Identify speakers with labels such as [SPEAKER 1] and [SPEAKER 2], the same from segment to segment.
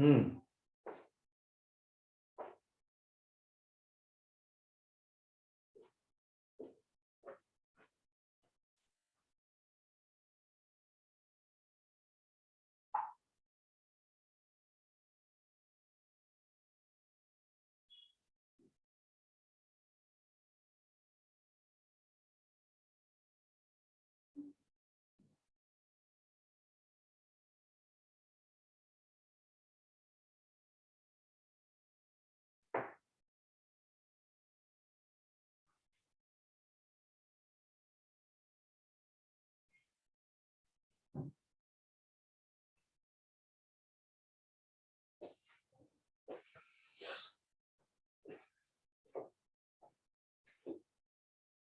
[SPEAKER 1] हम्म।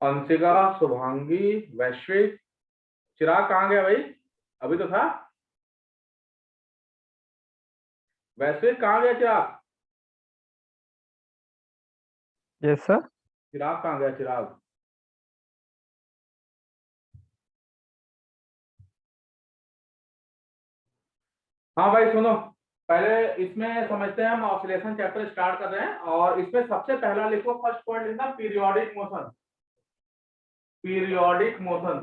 [SPEAKER 1] अंशिका, शुभांगी, वैश्विक, चिराग कहाँ गया भाई? अभी तो था। वैश्विक कहाँ गया चिराग?
[SPEAKER 2] Yes sir.
[SPEAKER 1] चिराग कहाँ गया चिराग? हाँ भाई सुनो, पहले इसमें समझते हैं, हम ऑसिलेशन चैप्टर स्टार्ट कर रहे हैं और इसमें सबसे पहला लिखो, फर्स्ट पॉइंट लिखना पीरियोडिक मोशन। पीरियोडिक मोशन,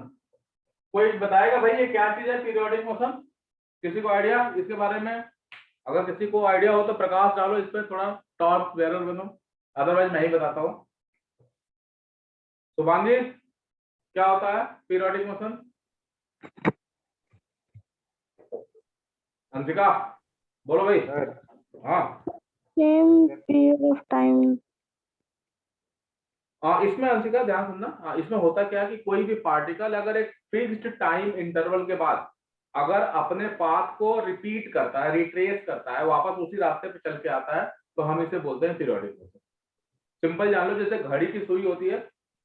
[SPEAKER 1] कोई बताएगा भाई ये क्या चीज है पीरियोडिक मोशन? किसी को आइडिया इसके बारे में? अगर किसी को आइडिया हो तो प्रकाश डालो इस पर, थोड़ा टॉप बेरर बनो, अदरवाइज मैं ही बताता हूँ। शुभांगी, क्या होता है पीरियोडिक मोशन? अंशिका बोलो भाई। हाँ,
[SPEAKER 3] सेम पीरियड ऑफ टाइम।
[SPEAKER 1] इसमें अंशिका ध्यान सुनना, इसमें होता क्या है कि कोई भी पार्टिकल अगर एक फिक्स्ड टाइम इंटरवल के बाद अगर अपने पाथ को रिपीट करता है, रिट्रेस करता है, वापस उसी रास्ते पे चल के आता है, तो हम इसे बोलते हैं पीरियोडिक मोशन। सिंपल जान लो, जैसे घड़ी की सुई होती है,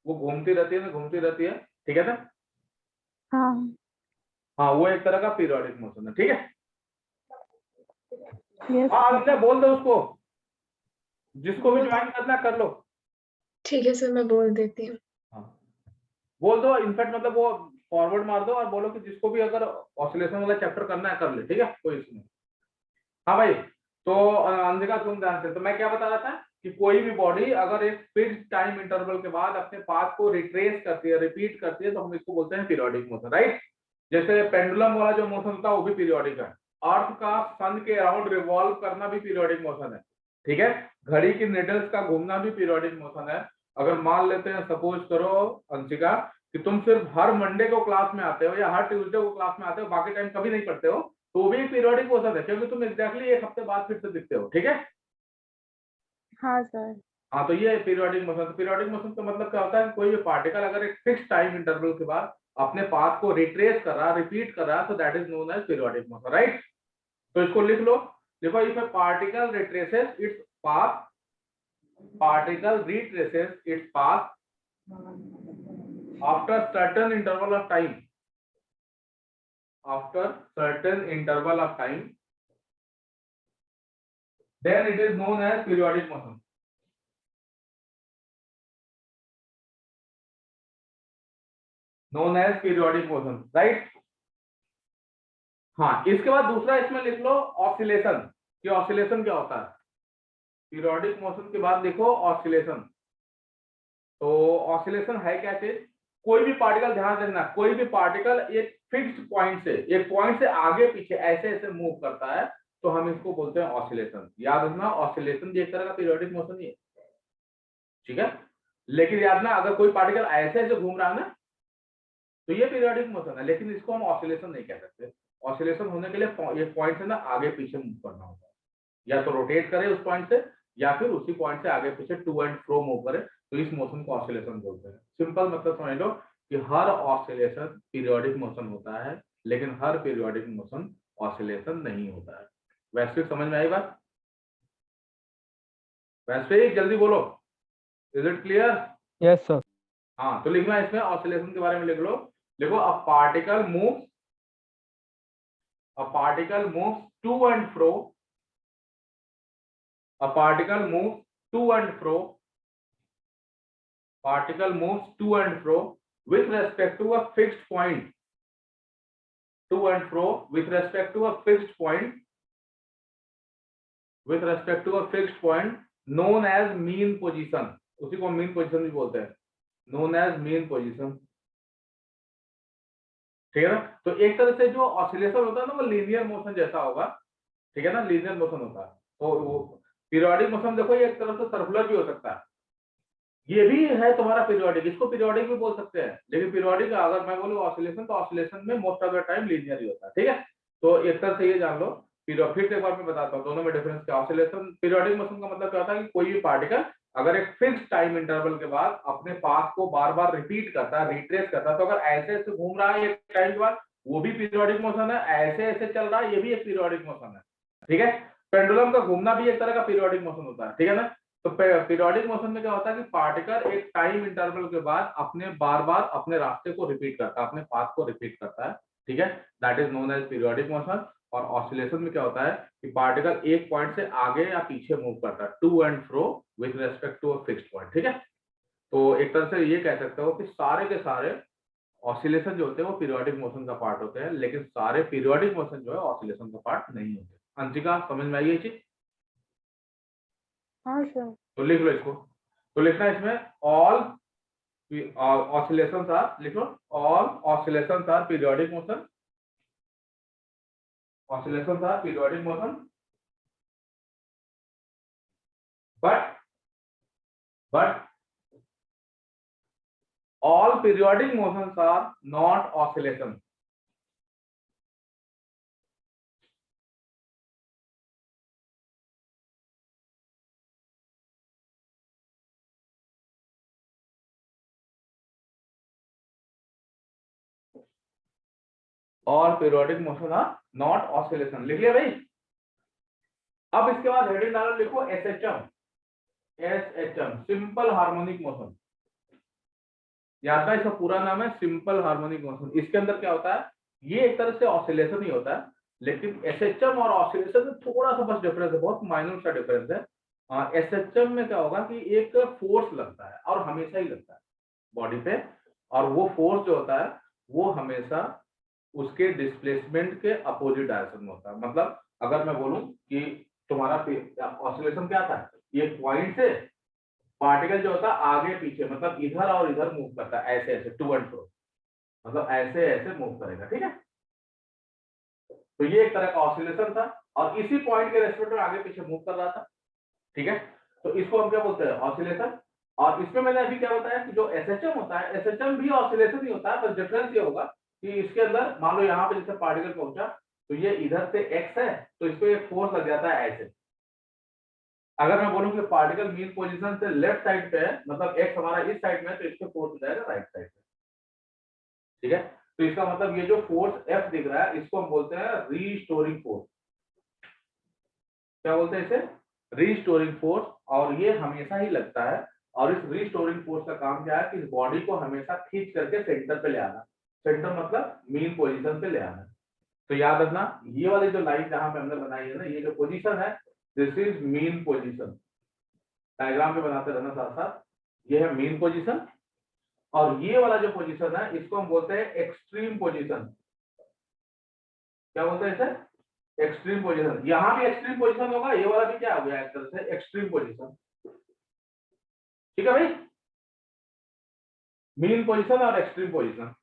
[SPEAKER 1] वो घूमती रहती है ना, घूमती रहती है, ठीक है ना?
[SPEAKER 3] हाँ
[SPEAKER 1] हाँ, वो एक तरह का पीरियोडिक मोशन है, ठीक है।
[SPEAKER 3] यस
[SPEAKER 1] हाँ,
[SPEAKER 3] सर।
[SPEAKER 1] अंशिका बोल दो उसको, जिसको भी ज्वाइन करना कर लो।
[SPEAKER 4] ठीक है सर, मैं बोल देती हूँ।
[SPEAKER 1] हाँ, बोल दो, इनफैक्ट मतलब वो फॉरवर्ड मार दो और बोलो कि जिसको भी अगर ऑसिलेशन वाला चैप्टर करना है कर ले, ठीक है, कोई इशू नहीं। हाँ भाई, तो अंशिका सुन ध्यान से, तो मैं क्या बता रहा था कि कोई भी बॉडी अगर एक फिक्स्ड टाइम इंटरवल के बाद अपने पाथ को रिट्रेस करती है, रिपीट करती है, तो हम इसको बोलते हैं पीरियोडिक मोशन, राइट? जैसे पेंडुलम वाला जो मोशन होता है वो भी पीरियोडिक है। अर्थ का सन के अराउंड रिवॉल्व करना भी पीरियोडिक मोशन है, ठीक है। घड़ी की निडल्स का घूमना भी पीरियोडिक मोशन है। अगर मान लेते हैं, सपोज करो अंशिका कि तुम सिर्फ हर मंडे को क्लास में आते हो या हर ट्यूसडे को क्लास में आते हो, बाकी टाइम कभी नहीं पढ़ते हो, तो भी पीरियोडिक मोशन है, क्योंकि तुम एग्जैक्टली एक हफ्ते बाद फिर से दिखते हो, ठीक है।
[SPEAKER 3] हाँ सर।
[SPEAKER 1] हाँ, तो ये पीरियोडिक मोशन। पीरियोडिक मोशन का मतलब क्या होता है? कोई भी पार्टिकल अगर एक फिक्स टाइम इंटरवल के बाद अपने पाथ को रिट्रेस कर रहा, रिपीट कर रहा, तो that is known as periodic motion, right? तो इसको लिख लो। देखो, if a particle retraces its path, particle retraces its path after certain interval of time, after certain interval of time, then it is known as periodic motion. Known as periodic motion, right? हाँ, इसके बाद दूसरा इसमें लिख लो oscillation, कि oscillation क्या होता है। पीरियोडिक मोशन के बाद लिखो ऑसिलेशन। तो ऑसिलेशन है क्या चीज? कोई भी पार्टिकल, ध्यान रखना, कोई भी पार्टिकल एक फिक्स्ड पॉइंट से, एक पॉइंट से आगे पीछे ऐसे ऐसे मूव करता है, तो हम इसको बोलते हैं ऑसिलेशन। याद रखना, ऑसिलेशन भी एक तरह का पीरियोडिक मोशन ही है, ठीक है। लेकिन याद ना, अगर कोई पार्टिकल ऐसे ऐसे घूम रहा है ना, तो ये पीरियोडिक मोशन है, लेकिन इसको हम ऑसिलेशन नहीं कह सकते। ऑसिलेशन होने के लिए एक पॉइंट से ना आगे पीछे मूव करना होता है, या तो रोटेट करे उस पॉइंट से, या फिर उसी पॉइंट से आगे पीछे टू एंड फ्रो मूव करे, तो इस मोशन को ऑसिलेशन बोलते हैं। सिंपल मतलब समझ लो कि हर ऑसिलेशन पीरियोडिक मोशन होता है, लेकिन हर पीरियोडिक मोशन ऑसिलेशन नहीं होता है। वैश्विक समझ में आई बात? वैश्विक जल्दी बोलो, is it clear?
[SPEAKER 2] Yes sir.
[SPEAKER 1] हाँ, तो लिखना इसमें ऑसिलेशन के बारे में लिख लो। देखो, a particle moves, a particle moves to and fro, a particle moves to and fro, particle moves to and fro with respect to a fixed point, to and fro with respect to a fixed point with respect to a fixed point known as mean position, उसी को mean position भी बोलते हैं, known as mean position. ठीक है ना। तो एक तरह से जो ऑसिलेशन होता है ना वो लीनियर मोशन जैसा होगा, ठीक है ना, लीनियर मोशन होता है। तो वो पीरियोडिक मोशन देखो ये एक तरह से सर्कुलर भी हो सकता है, ये भी है तुम्हारा पीरियोडिक, इसको पीरियोडिक भी बोल सकते हैं, लेकिन पीरियोडिक अगर मैं बोलूं ऑसिलेशन तो ऑसिलेशन में most of the time linear ही होता है। ठीक है, तो एक तरह से ये जान लो। फिर से एक बार मैं बताता हूँ दोनों में डिफरेंस क्या। ऑसिलेशन पीरियोडिक मोशन का मतलब क्या होता है कि कोई भी पार्टिकल अगर एक फिक्स टाइम इंटरवल के बाद अपने पाथ को बार बार रिपीट करता है, रिट्रेस करता है, तो अगर ऐसे ऐसे घूम रहा है एक टाइम के बाद वो भी पीरियोडिक मोशन है, ऐसे ऐसे चल रहा है ये भी एक पीरियोडिक मोशन है। ठीक है, पेंडुलम का घूमना भी एक तरह का पीरियोडिक मोशन होता है। ठीक है ना। तो पीरियोडिक मोशन में क्या होता है कि पार्टिकल एक टाइम इंटरवल के बाद अपने बार बार अपने रास्ते को रिपीट करता है, अपने पाथ को रिपीट करता है। ठीक है, that is known as periodic motion. और ऑसिलेशन में क्या होता है कि पार्टिकल एक पॉइंट से आगे या पीछे मूव करता है, to and fro with respect to a fixed point. ठीक है, तो एक तरह से ये कह सकते हो कि सारे के सारे ऑसिलेशन जो होते हैं वो पीरियोडिक मोशन का पार्ट होते हैं, लेकिन सारे पीरियोडिक मोशन जो है ऑसिलेशन का पार्ट नहीं होते। अंशिका समझ में आई ये चीज?
[SPEAKER 3] हाँ सर।
[SPEAKER 1] तो लिख लो इसको। तो लिखना है इसमें ऑल oscillations are, लिखो all oscillations are periodic motion, oscillations are periodic motion, but all periodic motions are not oscillation. All periodic motion are not oscillation। लिख लिया भाई। अब इसके बाद हेडिंग डालो, लिखो SHM, SHM simple harmonic motion. याद है इसका पूरा नाम है सिंपल हार्मोनिक मोशन। इसके अंदर क्या होता है, ये एक तरह से ऑसिलेशन ही होता है, लेकिन एसएचएम और ऑसिलेशन में थोड़ा सा बस डिफरेंस है, बहुत माइनर सा डिफरेंस है। एसएचएम में क्या होगा कि एक फोर्स लगता है और हमेशा ही लगता है बॉडी पे, और वो फोर्स जो होता है वो हमेशा उसके डिस्प्लेसमेंट के अपोजिट डायरेक्शन में होता है। मतलब अगर मैं बोलूं कि तुम्हारा ऑसिलेशन क्या था, ये पॉइंट से पार्टिकल जो होता है आगे पीछे मतलब इधर और इधर मूव करता है, ऐसे ऐसे टू एंड फ्रो, मतलब ऐसे ऐसे मूव करेगा। ठीक है, तो ये एक तरह का ऑसिलेशन था और इसी पॉइंट के रेस्पेक्ट में आगे पीछे मूव कर रहा था। ठीक है, तो इसको हम क्या बोलते हैं, ऑसिलेशन। और इसमें मैंने अभी क्या बताया कि जो एसएचएम होता है, एसएचएम भी ऑसिलेशन ही होता है, बस डिफरेंस ये होगा कि इसके अंदर मान लो यहाँ पे जैसे पार्टिकल पहुंचा तो ये इधर से एक्स है, तो इसको एक फोर्स लग जाता है ऐसे। अगर मैं बोलूं कि पार्टिकल मीन पोजीशन से लेफ्ट साइड पे है, मतलब एक्स हमारा इस साइड में, तो इसको फोर्स हो जाएगा राइट साइड पे। ठीक है, तो इसका मतलब ये जो फोर्स एफ दिख रहा है इसको हम बोलते हैं रीस्टोरिंग फोर्स। क्या बोलते हैं इसे, रीस्टोरिंग फोर्स। और ये हमेशा ही लगता है, और इस रीस्टोरिंग फोर्स का काम क्या है कि इस बॉडी को हमेशा खींच करके सेंटर पे ले आना। सेंटर मतलब मीन पोजीशन पे ले आना। तो याद रखना ये वाली जो लाइन जहां पे हमने बनाई है ना, ये जो पोजीशन है this is mean position. Diagram पे बनाते रहना साथ साथ, ये है मीन पोजीशन। और ये वाला जो पोजीशन है इसको हम बोलते हैं एक्सट्रीम पोजीशन। क्या बोलते हैं इसे, एक्सट्रीम पोजीशन। यहां भी एक्सट्रीम पोजीशन होगा, ये वाला भी क्या हो गया एक तरह से एक्सट्रीम पोजीशन। ठीक है भाई, मीन पोजीशन और एक्सट्रीम पोजीशन।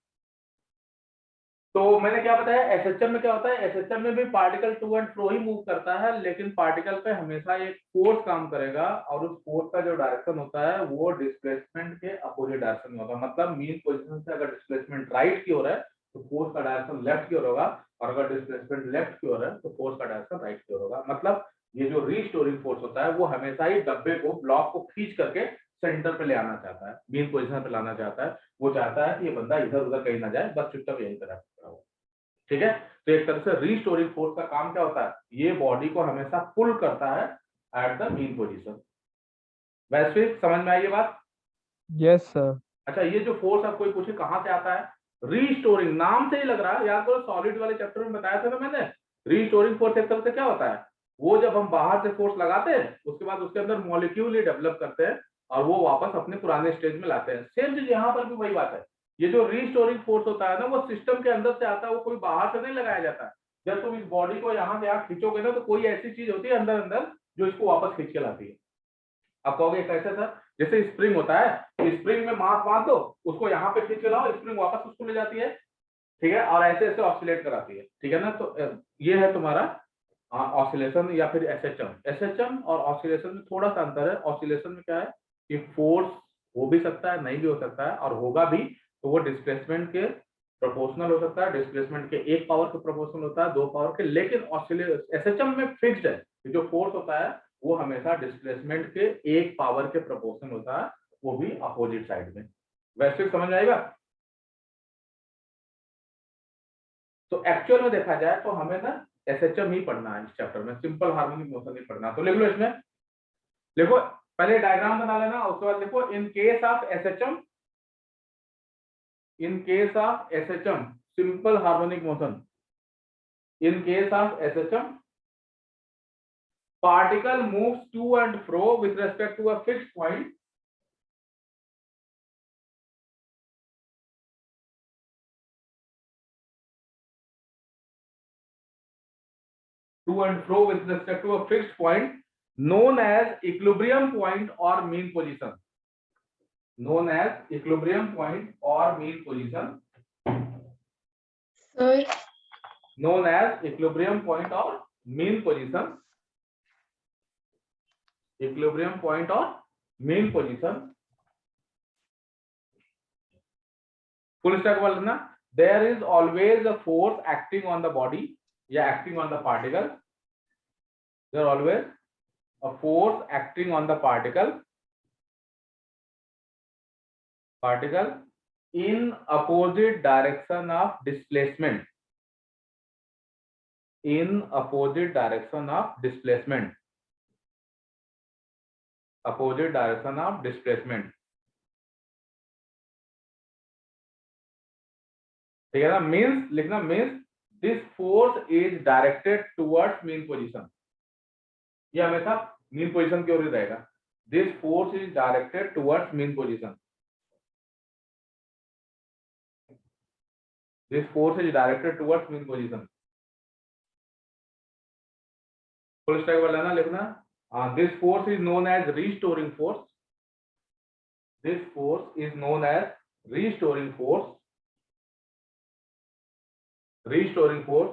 [SPEAKER 1] तो मैंने क्या बताया, एसएचएम में क्या होता है, एसएचएम में भी पार्टिकल टू एंड फ्रो ही मूव करता है, लेकिन पार्टिकल पे हमेशा एक फोर्स काम करेगा और उस फोर्स का जो डायरेक्शन होता है वो डिस्प्लेसमेंट के अपोजिट डायरेक्शन में होगा। मतलब मीन पोजीशन से अगर डिस्प्लेसमेंट राइट की ओर है तो फोर्स का डायरेक्शन लेफ्ट की ओर होगा, और अगर डिस्प्लेसमेंट लेफ्ट की ओर है तो फोर्स का डायरेक्शन राइट की ओर होगा। मतलब ये जो रीस्टोरिंग फोर्स होता है वो हमेशा ही डब्बे को, ब्लॉक को खींच करके सेंटर पे ले आना चाहता है, मीन पोजीशन पे लाना चाहता है। वो चाहता है कि ये बंदा इधर उधर कहीं ना जाए, बस चुपचाप यही तरह हो। ठीक है, तो एक तरह से रीस्टोरिंग फोर्स का काम क्या होता है, ये बॉडी को हमेशा पुल करता है एट द मीन पोजीशन। वैश्विक समझ में आई ये बात?
[SPEAKER 2] Yes sir.
[SPEAKER 1] अच्छा, ये जो फोर्स आप कोई पूछे कहां से आता है, रीस्टोरिंग, नाम से ही लग रहा है, याद करो सॉलिड वाले चैप्टर में बताया था ना मैंने। रीस्टोरिंग फोर्स एक तरह से क्या होता है, वो जब हम बाहर से फोर्स लगाते हैं उसके बाद उसके अंदर मॉलिक्यूल ही डेवलप करते हैं और वो वापस अपने पुराने स्टेज में लाते हैं। सेम चीज यहाँ पर भी वही बात है। ये जो रीस्टोरिंग फोर्स होता है ना वो सिस्टम के अंदर से आता है, वो कोई बाहर से नहीं लगाया जाता है। जब तुम इस बॉडी को यहाँ से यहाँ खींचोगे ना तो कोई ऐसी चीज होती है अंदर अंदर जो इसको वापस खींच के लाती है। आप कहोगे कैसे सर? जैसे स्प्रिंग होता है, स्प्रिंग में मास बांध दो, उसको यहाँ पे खींच के लाओ, स्प्रिंग वापस उसको ले जाती है, ठीक है, और ऐसे ऐसे ऑसिलेट कराती है, ठीक है ना। तो ये है तुम्हारा ऑसिलेशन या फिर एसएचएम। एसएचएम और ऑसिलेशन में थोड़ा सा अंतर है। ऑसिलेशन में क्या है कि फोर्स हो भी सकता है, नहीं भी हो सकता है, और होगा भी तो वो डिस्प्लेसमेंट के प्रोपोर्शनल हो सकता है। डिस्प्लेसमेंट के 1 पावर के प्रोपोर्शनल होता है, 2 पावर के। लेकिन एसएचएम में फिक्स्ड है, जो फोर्स होता है वो हमेशा डिस्प्लेसमेंट के 1 पावर के प्रोपोर्शनल होता है, वो भी अपोजिट साइड में। वैसे समझ में आएगा? तो एक्चुअल में देखा जाए तो हमें ना एसएचएम ही पढ़ना है इस चैप्टर में, सिंपल हार्मोनिक मोशन नहीं पढ़ना। तो लिख लो इसमें, देखो पहले डायग्राम बना लेना, उसके बाद देखो in case of SHM, in case of SHM simple harmonic motion, in case of SHM particle moves to and fro with respect to a fixed point to and fro with respect to a fixed point known as equilibrium point or mean position, known as equilibrium point or mean position,
[SPEAKER 4] sir
[SPEAKER 1] known as equilibrium point or mean position, equilibrium point or mean position, full stack बोलना। There is always a force acting on the body या acting on the particle, there is always a force acting on the particle in opposite direction of displacement, in opposite direction of displacement, opposite direction of displacement, ठीक है ना। Means लिखना, means this force is directed towards mean position, ये हमेशा mean position की ओर ही रहेगा। This force is directed towards mean position, this force is directed towards mean position, full stop वाला ना लिखना। This force is known as restoring force, this force is known as restoring force, restoring force,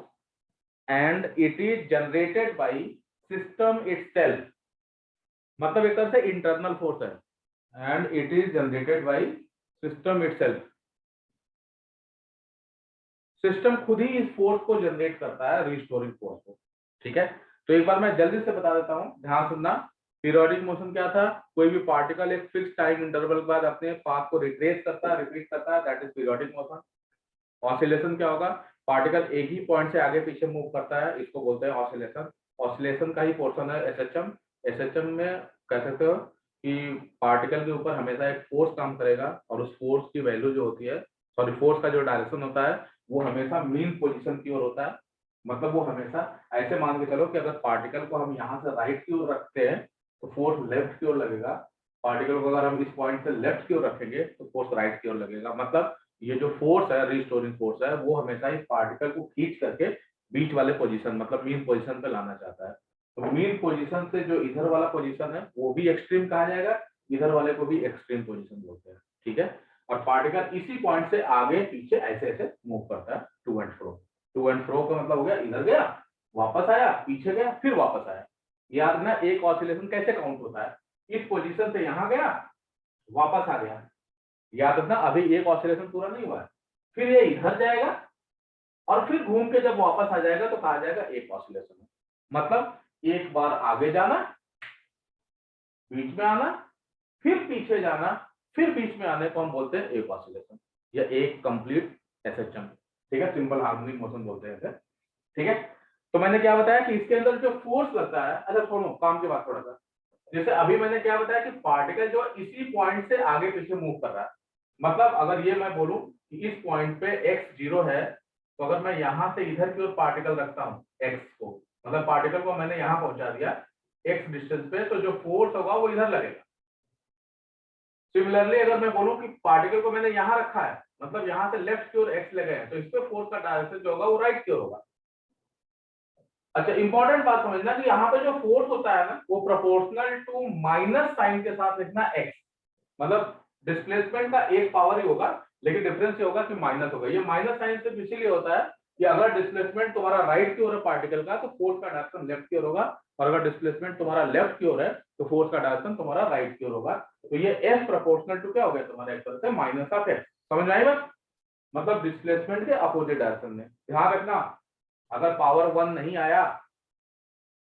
[SPEAKER 1] and it is generated by system itself, मतलब एक तरह से internal force है, and it is generated by system itself, system खुद ही इस force को generate करता है, रिस्टोरिंग फोर्स को, ठीक है। तो एक बार मैं जल्दी से बता देता हूं, ध्यान सुनना। पीरियोडिक मोशन क्या था? कोई भी पार्टिकल एक फिक्स टाइम इंटरवल के बाद अपने पाथ को रिट्रेस करता है, रिपीट करता है, that is periodic motion. Oscillation क्या होगा? पार्टिकल एक ही पॉइंट से आगे पीछे मूव करता है, इसको बोलते हैं ऑसिलेशन। ऑसिलेशन का ही पोर्शन है एसएचएम। एसएचएम में कह सकते हो कि पार्टिकल के ऊपर हमेशा एक फोर्स काम करेगा, और उस फोर्स की वैल्यू जो होती है, सॉरी फोर्स का जो डायरेक्शन होता है वो हमेशा मीन पोजीशन की ओर होता है। मतलब वो हमेशा ऐसे मान के चलो कि अगर पार्टिकल को हम यहाँ से राइट की ओर रखते हैं तो फोर्स लेफ्ट की ओर लगेगा, पार्टिकल को अगर हम इस पॉइंट से लेफ्ट की ओर रखेंगे तो फोर्स राइट की ओर लगेगा। मतलब ये जो फोर्स है, रिस्टोरिंग फोर्स है, वो हमेशा इस पार्टिकल को खींच करके बीच वाले पोजीशन, मतलब मीन पोजीशन पे लाना चाहता है। तो मीन पोजीशन से जो इधर वाला पोजीशन है वो भी एक्सट्रीम कहा जाएगा, इधर वाले को भी एक्सट्रीम पोजीशन बोलते हैं, ठीक है। और पार्टिकल इसी पॉइंट से आगे पीछे ऐसे ऐसे मूव करता है, to and fro. To and fro का मतलब हो गया इधर गया, वापस आया, पीछे गया, फिर वापस आया। याद ना, एक ऑसिलेशन कैसे काउंट होता है? इस पोजीशन से यहां गया, वापस आ गया। याद रखना, अभी एक ऑसिलेशन पूरा नहीं हुआ है, फिर ये इधर जाएगा और फिर घूम के जब वापस आ जाएगा तो कहा जाएगा एक ऑसिलेशन है। मतलब एक बार आगे जाना, बीच में आना, फिर पीछे जाना, फिर बीच में आने को हम बोलते हैं एक ऑसिलेशन या एक कंप्लीट एसएचएम, ठीक है। सिंपल हार्मोनिक मोशन बोलते हैं इसे, ठीक है। तो मैंने क्या बताया कि इसके अंदर जो फोर्स लगता है, अच्छा सुनो काम के बाद थोड़ा सा, जैसे अभी मैंने क्या बताया कि पार्टिकल जो इसी पॉइंट से आगे पीछे मूव कर रहा है। मतलब अगर ये मैं बोलूं कि इस पॉइंट पे x 0 है, तो अगर मैं यहां से इधर की ओर पार्टिकल रखता हूं x को, मतलब पार्टिकल को मैंने यहां पहुंचा दिया x डिस्टेंस पे, तो जो फोर्स होगा वो इधर लगेगा। सिमिलरली अगर मैं बोलूं कि पार्टिकल को मैंने यहां रखा है, मतलब यहां से लेफ्ट की ओर x लगे हैं, तो इस पे फोर्स का डायरेक्शन जो होगा वो राइट की ओर होगा। अच्छा, इंपॉर्टेंट बात समझना कि यहाँ पे जो फोर्स होता है ना वो प्रोपोर्शनल टू माइनस साइन के साथ लिखना एक्स, मतलब डिस्प्लेसमेंट का एक पावर ही होगा, लेकिन डिफरेंस ये होगा कि माइनस होगा। ये माइनस साइन सिर्फ इसीलिए होता है कि अगर डिस्प्लेसमेंट तुम्हारा राइट की ओर है पार्टिकल का तो फोर्स का डायरेक्शन लेफ्ट की ओर होगा, और अगर डिस्प्लेसमेंट तुम्हारा लेफ्ट की ओर है तो फोर्स का डायरेक्शन तुम्हारा राइट की ओर होगा। तो ये एफ प्रोपोर्शनल टू क्या हो गया तुम्हारा, एक तरह से माइनस ऑफ एक्स। समझ में आई बात? मतलब डिस्प्लेसमेंट के अपोजिट डायरेक्शन में। ध्यान रखना, अगर पावर 1 नहीं आया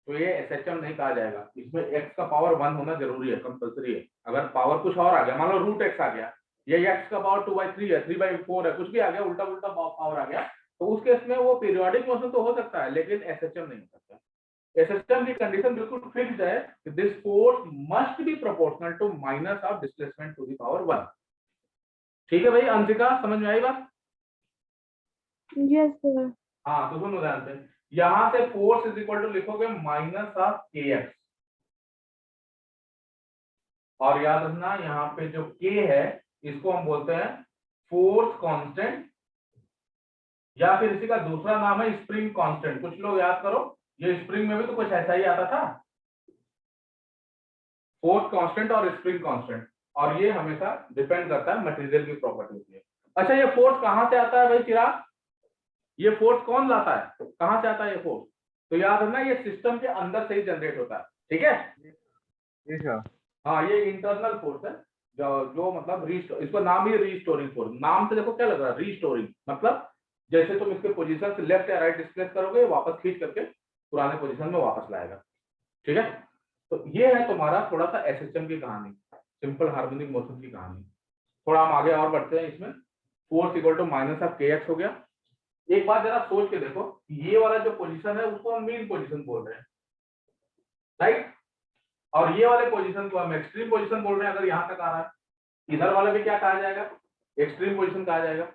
[SPEAKER 1] तो ये एसएचएम नहीं कहा जाएगा, इसमें x का पावर 1 होना जरूरी है, कंपलसरी है। अगर पावर कुछ और आ गया, मान लो रूट एक्स आ गया, या x का पावर 2/3 है, 3/4 है, कुछ भी आ गया, उल्टा उल्टा पावर आ गया, तो उस केस में वो पीरियोडिक मोशन तो हो सकता है लेकिन एसएचएम नहीं हो सकता। एसएचएम की कंडीशन बिल्कुल फिक्स्ड है कि this force must be proportional to minus of displacement to the power 1। ठीक है भाई अंशिका, समझ में आई बात?
[SPEAKER 3] Yes, sir.
[SPEAKER 1] हाँ, तो सुनो ध्यान से, यहां से फोर्स इज इक्वल टू लिखोगे माइनस ऑफ के एक्स, और याद रखना यहाँ पे जो k है इसको हम बोलते हैं फोर्स कांस्टेंट, या फिर इसी का दूसरा नाम है स्प्रिंग कांस्टेंट। कुछ लोग याद करो, ये स्प्रिंग में भी तो कुछ ऐसा ही आता था, फोर्स कांस्टेंट और स्प्रिंग कांस्टेंट, और ये हमेशा डिपेंड करता है मटेरियल की प्रॉपर्टी पे। अच्छा, ये फोर्स कहां से आता है भाई चिराग? ये फोर्स कौन लाता है, कहां से आता है ये फोर्स? तो याद रखना ये सिस्टम के अंदर से ही जनरेट होता है। ठीक है?
[SPEAKER 2] जी सर।
[SPEAKER 1] हाँ, ये इंटरनल फोर्स है जो मतलब इसका नाम ही रीस्टोरिंग फोर्स। नाम से देखो क्या लग रहा है, रीस्टोरिंग, मतलब जैसे तुम इसके पोजीशन से लेफ्ट या राइट डिस्प्लेस करोगे, वापस खींच करके पुराने पोजीशन में वापस लाएगा। ठीक है? तो ये है तुम्हारा थोड़ा सा एसएचएम की कहानी, सिंपल हार्मोनिक मोशन की कहानी। थोड़ा हम आगे और बढ़ते हैं इसमें। Force equal to minus of K X हो गया। एक बात जरा सोच के देखो, ये वाला जो पोजीशन है उसको हम मीन पोजीशन बोल रहे हैं, राइट? और ये वाले पोजीशन को हम एक्सट्रीम पोजीशन बोल रहे हैं। अगर यहां तक आ रहा है, इधर वाला भी क्या कहा जाएगा, एक्सट्रीम पोजीशन कहा जाएगा।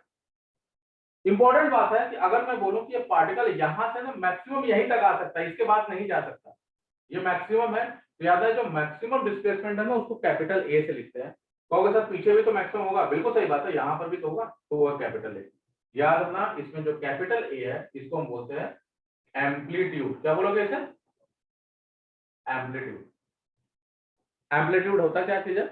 [SPEAKER 1] इंपॉर्टेंट बात है कि अगर मैं बोलूं कि ये पार्टिकल यहां से ना मैक्सिमम यहीं तक आ सकता है, इसके बाद नहीं जा सकता, ये मैक्सिमम है, तो याद है जो मैक्सिमम डिस्प्लेसमेंट है ना उसको कैपिटल ए से लिखते हैं। कहोगे सर पीछे भी तो मैक्सिमम होगा, बिल्कुल सही बात है, यहाँ पर भी तो होगा, तो वो कैपिटल ए। याद रखना, इसमें जो कैपिटल ए है इसको हम बोलते हैं एम्पलीट्यूड। क्या बोलोगे इसे? एम्पलीट्यूड। एम्पलीट्यूड होता क्या चीज है?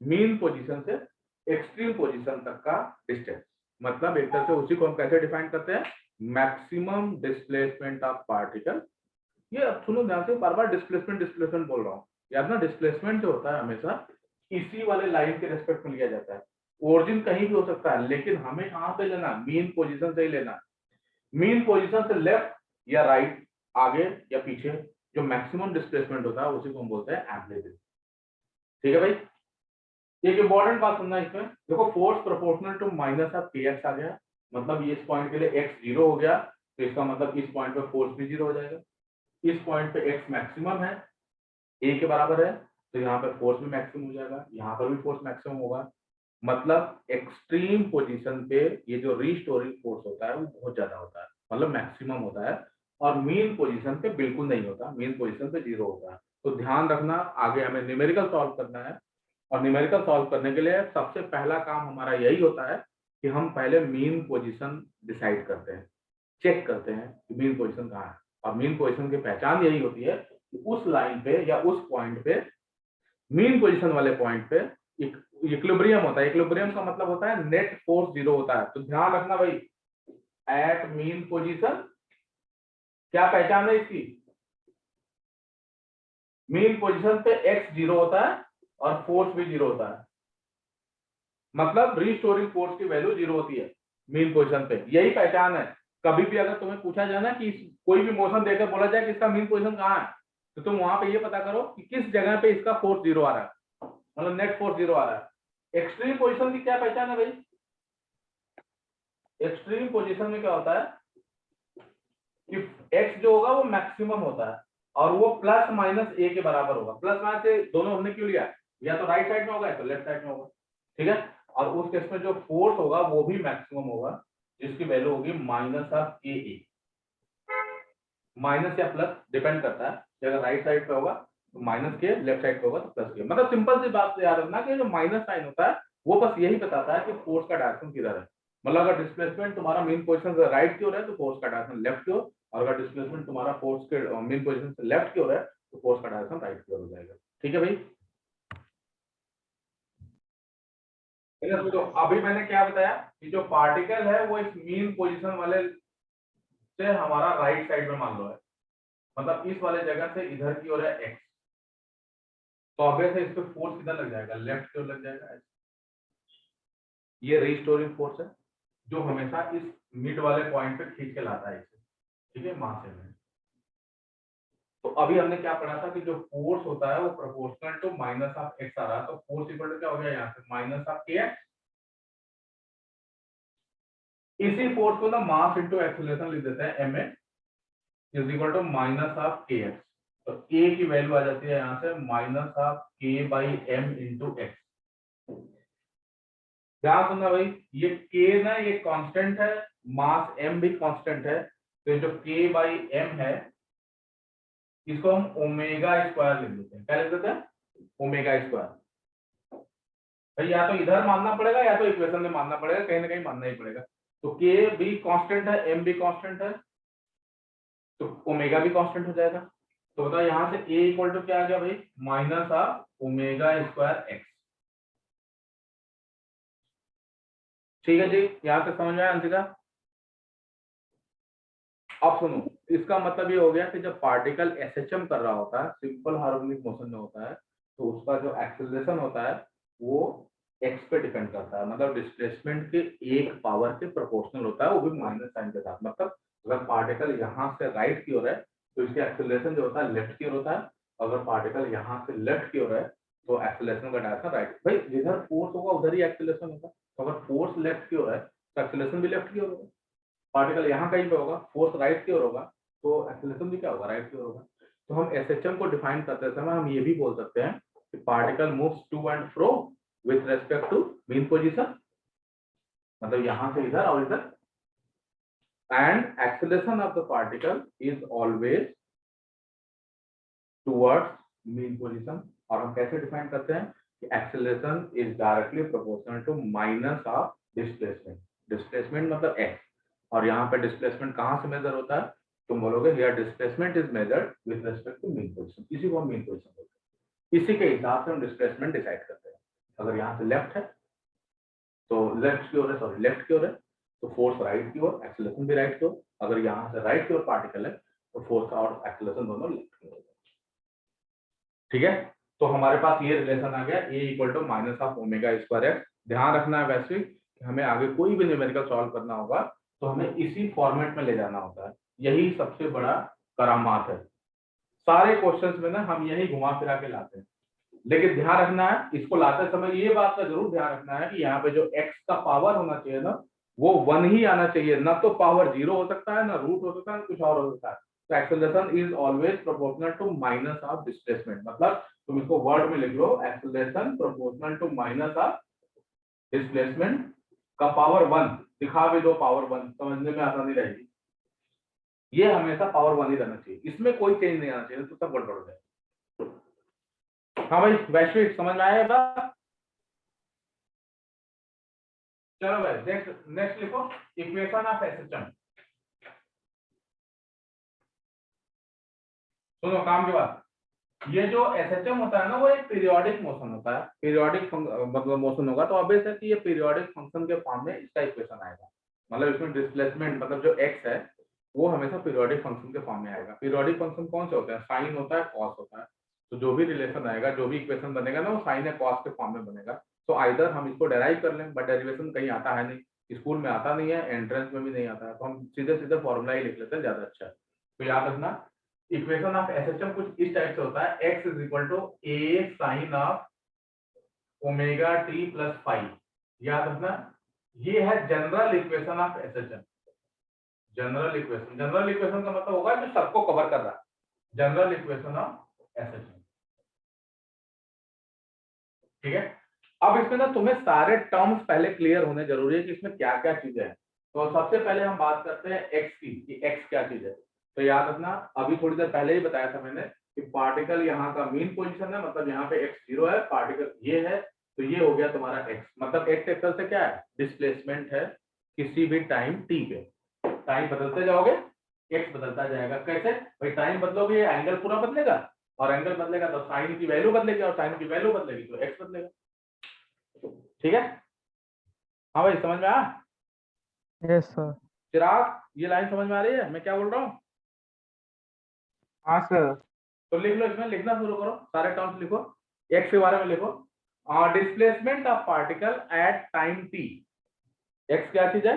[SPEAKER 1] मीन पोजीशन से एक्सट्रीम पोजीशन तक का डिस्टेंस। मतलब एक तरह से उसी को हम कैसे डिफाइन करते हैं, मैक्सिमम डिस्प्लेसमेंट ऑफ पार्टिकल। ये अब सुनो ध्यान से, बार बार डिस्प्लेसमेंट डिस्प्लेसमेंट बोल रहा हूँ। याद ना, डिस्प्लेसमेंट जो होता है हमेशा इसी वाले लाइन के रेस्पेक्ट में लिया जाता है। ओरिजिन कहीं भी हो सकता है, लेकिन हमें कहां पे लेना, मीन पोजीशन से ही लेना। मीन पोजीशन से लेफ्ट या राइट, आगे या पीछे, जो मैक्सिमम डिस्प्लेसमेंट होता है उसी को हम बोलते हैं एम्पलीट्यूड। ठीक है भाई? एक इंपॉर्टेंट बात सुनना इसमें, देखो force proportional to minus of K X आ गया, मतलब ये इस पॉइंट के लिए एक्स 0 हो गया, तो इसका मतलब इस पॉइंट पे फोर्स भी 0 हो जाएगा। इस पॉइंट पे एक्स मैक्सिमम है, ए के बराबर है, तो यहाँ पे फोर्स भी मैक्सिमम हो जाएगा, यहाँ पर भी फोर्स मैक्सिमम होगा। मतलब एक्सट्रीम पोजीशन पे ये जो रीस्टोरिंग फोर्स होता है वो बहुत ज्यादा होता है, मतलब मैक्सिमम होता है, और मीन पोजीशन पे बिल्कुल नहीं होता, मीन पोजीशन पे 0 होता है। तो ध्यान रखना, आगे हमें न्यूमेरिकल सॉल्व करना है, और न्यूमेरिकल सॉल्व करने के लिए सबसे पहला काम हमारा यही होता है कि हम पहले मीन पोजीशन डिसाइड करते हैं, चेक करते हैं कि मीन पोजीशन कहाँ है। और मीन पोजीशन की पहचान यही होती है कि उस लाइन पे या उस पॉइंट पे, मीन पोजीशन वाले पॉइंट पे इक्विलिब्रियम होता है। इक्विलिब्रियम का मतलब होता है नेट फोर्स 0 होता है। तो ध्यान रखना भाई, एट मीन पोजीशन क्या पहचान है इसकी, मीन पोजीशन पे x 0 होता है और फोर्स भी 0 होता है, मतलब रीस्टोरिंग फोर्स की वैल्यू 0 होती है मीन पोजीशन पे। यही पहचान है। कभी भी अगर तुम्हें पूछा जाए ना कि कोई भी मोशन देकर बोला जाए कि इसका मीन पोजीशन कहाँ है, तो तुम वहां पे ये पता करो कि किस जगह पे इसका फोर्स 0 आ रहा है, मतलब नेट फोर्स 0 आ रहा है। एक्सट्रीम पोजीशन की क्या पहचान है भाई? एक्सट्रीम पोजीशन में क्या होता है कि x जो होगा वो मैक्सिमम होता है, और वो प्लस माइनस a के बराबर होगा। प्लस माइनस a दोनों हमने क्यों लिया, या तो राइट साइड में होगा या तो लेफ्ट साइड में होगा। ठीक है? और उस केस में जो फोर्स होगा वो भी मैक्सिमम होगा, जिसकी वैल्यू होगी माइनस ऑफ ए। माइनस या प्लस डिपेंड करता है, अगर राइट साइड पे होगा तो माइनस के, लेफ्ट साइड पे होगा तो प्लस के। मतलब सिंपल सी बात याद रखना कि जो माइनस साइन होता है वो बस यही बताता है कि फोर्स का डायरेक्शन किधर है। मतलब अगर डिस्प्लेसमेंट तुम्हारा मेन पोजीशन से राइट की ओर है तो फोर्स का डायरेक्शन लेफ्ट की ओर, और अगर डिस्प्लेसमेंट तुम्हारा फोर्स के मेन पोजीशन से लेफ्ट की ओर है तो फोर्स का डायरेक्शन राइट की ओर हो जाएगा। ठीक है भाई। तो अभी मैंने क्या बताया कि जो पार्टिकल है वो इस मेन पोजीशन वाले से हमारा राइट साइड में मान लो है, मतलब इस वाले जगह से इधर की ओर है x, तो ऑब्वियस है इस पे फोर्स किधर लग जाएगा, लेफ्ट की ओर लग जाएगा। ये रिस्टोरिंग फोर्स है जो हमेशा इस मिड वाले पॉइंट पे खींच के लाता है इसे, ठीक है, मास है। तो अभी हमने क्या पढ़ा था कि जो फोर्स होता है वो proportional to minus of x आ रहा है, तो फोर्स इक्वल टू क्या हो गया यहाँ पे माइनस ऑफ के एक्स। इसी फोर्स को ना मास इनटू एक्सीलरेशन लिख देते हैं M is equal to minus of K X. तो ए की वैल्यू आ जाती है यहाँ से माइनस ऑफ के बाई एम इंटू एक्स। ध्यान सुनना भाई, ये के ना ये कांस्टेंट है, मास एम भी कांस्टेंट है, तो जो के बाई एम है इसको हम ओमेगा स्क्वायर लिख देते हैं। क्या लिख देते हैं? Omega square. भाई या तो इधर मानना पड़ेगा या तो इक्वेशन में मानना पड़ेगा, कहीं ना कहीं मानना ही पड़ेगा। तो के भी कांस्टेंट है, एम भी कांस्टेंट है, तो ओमेगा भी कांस्टेंट हो जाएगा। तो बताओ यहाँ से ए इक्वल टू क्या आ गया भाई, minus of omega square x. ठीक है जी, यहाँ से समझ में आया अंशिका? अब सुनो, इसका मतलब ये हो गया कि जब पार्टिकल एसएचएम कर रहा होता है, सिंपल हार्मोनिक मोशन में होता है, तो उसका जो एक्सेलरेशन होता है वो एक्स पे डिपेंड करता है, मतलब डिस्प्लेसमेंट के एक पावर के प्रोपोर्शनल होता है, वो भी माइनस साइन के साथ। मतलब अगर पार्टिकल यहाँ से राइट की ओर है तो इसके एक्सेलरेशन जो होता है लेफ्ट की ओर होता है, अगर पार्टिकल यहाँ से लेफ्ट की ओर है तो एक्सेलरेशन का डायरेक्शन राइट। भाई जिधर फोर्स होगा उधर ही एक्सेलरेशन होगा, तो अगर फोर्स लेफ्ट की ओर है तो एक्सेलरेशन भी लेफ्ट की ओर होगा। पार्टिकल यहाँ कहीं पे होगा, फोर्स राइट की ओर होगा, तो एक्सेलरेशन भी क्या होगा, राइट की ओर होगा। तो हम एसएचएम को डिफाइन करते समय हम ये भी बोल सकते हैं कि particle moves to and fro with respect to mean position, मतलब यहाँ से इधर और इधर, and acceleration of the particle is always towards mean position. और हम कैसे डिफाइन करते हैं कि acceleration is directly proportional to minus of displacement. Displacement मतलब एक्स, और यहाँ पे डिस्प्लेसमेंट कहाँ से मेजर होता है, तुम बोलोगे here displacement is measured with respect to mean position, इसी को हम मीन पोजीशन बोलते हैं। इसी के हिसाब से हम डिस्प्लेसमेंट डिसाइड करते हैं। अगर यहाँ से लेफ्ट है तो लेफ्ट की ओर है, सॉरी लेफ्ट की ओर है तो फोर्स राइट की ओर, एक्सेलरेशन भी राइट की ओर। अगर यहाँ से राइट की ओर पार्टिकल है तो फोर्स और एक्सेलरेशन दोनों लेफ्ट की ओर। ठीक है, तो हमारे पास ये रिलेशन आ गया A equal to minus of omega square x. ध्यान रखना है वैश्विक, हमें आगे कोई भी न्यूमेरिकल सॉल्व करना होगा तो हमें इसी फॉर्मेट में ले जाना होता है, यही सबसे बड़ा करामात है। सारे क्वेश्चंस में ना हम यही घुमा फिरा के लाते हैं, लेकिन ध्यान रखना है इसको लाते समय ये बात का जरूर ध्यान रखना है कि यहाँ पे जो x का पावर होना चाहिए ना वो 1 ही आना चाहिए, ना तो पावर 0 हो सकता है, ना रूट हो सकता है, कुछ और हो सकता है। तो acceleration is always proportional to minus of displacement, मतलब तुम इसको वर्ड में लिख लो, acceleration proportional to minus of displacement का पावर 1, दिखा भी दो पावर 1, समझने में आसानी रहेगी। ये हमेशा पावर 1 ही रहना चाहिए, इसमें कोई चेंज नहीं आना चाहिए, तो सब गड़बड़ हो जाए। हाँ भाई वैश्विक समझ में आया बात? चलो भाई नेक्स्ट नेक्स्ट लिखो इक्वेशन ऑफ एसएचएम। सुनो काम के बाद, ये जो एसएचएम होता है ना वो एक पीरियोडिक मोशन होता है, पीरियोडिक मतलब मोशन होगा, तो ऑब्वियस है कि ये पीरियोडिक फंक्शन के फॉर्म में इसका इक्वेशन आएगा। मतलब इसमें डिस्प्लेसमेंट मतलब जो एक्स है वो हमेशा पीरियोडिक फंक्शन के फॉर्म में आएगा। पीरियोडिक फंक्शन कौन से होते हैं, साइन होता है, कॉस होता है, तो जो भी रिलेशन आएगा, जो भी इक्वेशन बनेगा ना वो साइन या कॉस के फॉर्म में बनेगा। तो आइदर हम इसको डेराइव कर लें, बट डेरिवेशन कहीं आता है नहीं, स्कूल में आता नहीं है, एंट्रेंस में भी नहीं आता है, तो हम सीधे सीधे फॉर्मूला ही लिख लेते हैं, ज्यादा अच्छा है। तो याद रखना इक्वेशन ऑफ एसएचएम कुछ इस टाइप से होता है, x is equal to a sine of omega t plus five. याद रखना ये है general equation of SHM. General equation का मतलब होगा जो सबको कवर कर रहा है, जनरल इक्वेशन ऑफ एसएचएम। ठीक है, अब इसमें ना तुम्हें सारे टर्म्स पहले क्लियर होने जरूरी है कि इसमें क्या क्या चीजें हैं। तो सबसे पहले हम बात करते हैं एक्स की, कि एक्स क्या चीज है। तो याद रखना अभी थोड़ी देर पहले ही बताया था मैंने कि पार्टिकल यहाँ का मीन पोजीशन है, मतलब यहाँ पे एक्स 0 है, पार्टिकल ये है, तो ये हो गया तुम्हारा एक्स। मतलब एक्स एक्सल से क्या है, डिस्प्लेसमेंट है, किसी भी टाइम टी पे। टाइम बदलते जाओगे एक्स बदलता जाएगा। कैसे भाई? टाइम बदलोगे एंगल पूरा बदलेगा, और एंगल बदलेगा तो साइन की वैल्यू बदलेगी, और साइन की वैल्यू बदलेगी तो एक्स बदलेगा। ठीक है? हाँ भाई, समझ में आया?
[SPEAKER 2] Yes sir.
[SPEAKER 1] चिराग, ये लाइन समझ में आ रही है मैं क्या बोल रहा हूँ?
[SPEAKER 2] हाँ सर।
[SPEAKER 1] तो लिख लो, इसमें लिखना शुरू करो, सारे टर्म्स लिखो, एक्स के बारे में लिखो। Displacement of particle at time T. X क्या चीज है?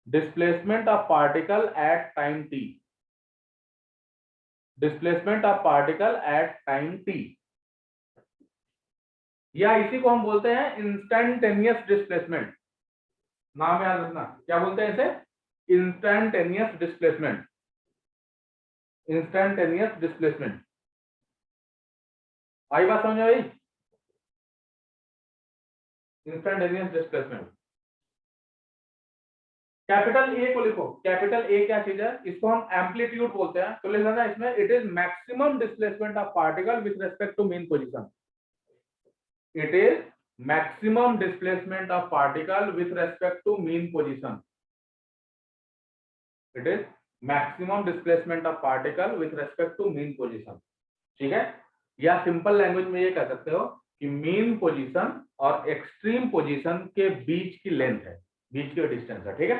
[SPEAKER 1] Displacement of particle at time T. Displacement of particle at time T, या इसी को हम बोलते हैं इंस्टैन्टेनियस डिस्प्लेसमेंट। नाम याद रखना, क्या बोलते हैं इसे? Instantaneous displacement. Instantaneous displacement. आई बात समझ में आई? Instantaneous displacement. कैपिटल ए को लिखो। कैपिटल ए क्या चीज है? इसको हम एम्पलीट्यूड बोलते हैं। तो लिख लेना इसमें, it is maximum displacement of particle with respect to mean position. It is maximum displacement of particle with respect to mean position. It is maximum displacement of particle with respect to mean position. ठीक है? या simple language में ये कह सकते हो कि mean position और एक्सट्रीम पोजीशन के बीच की लेंथ है, बीच की डिस्टेंस है। ठीक है?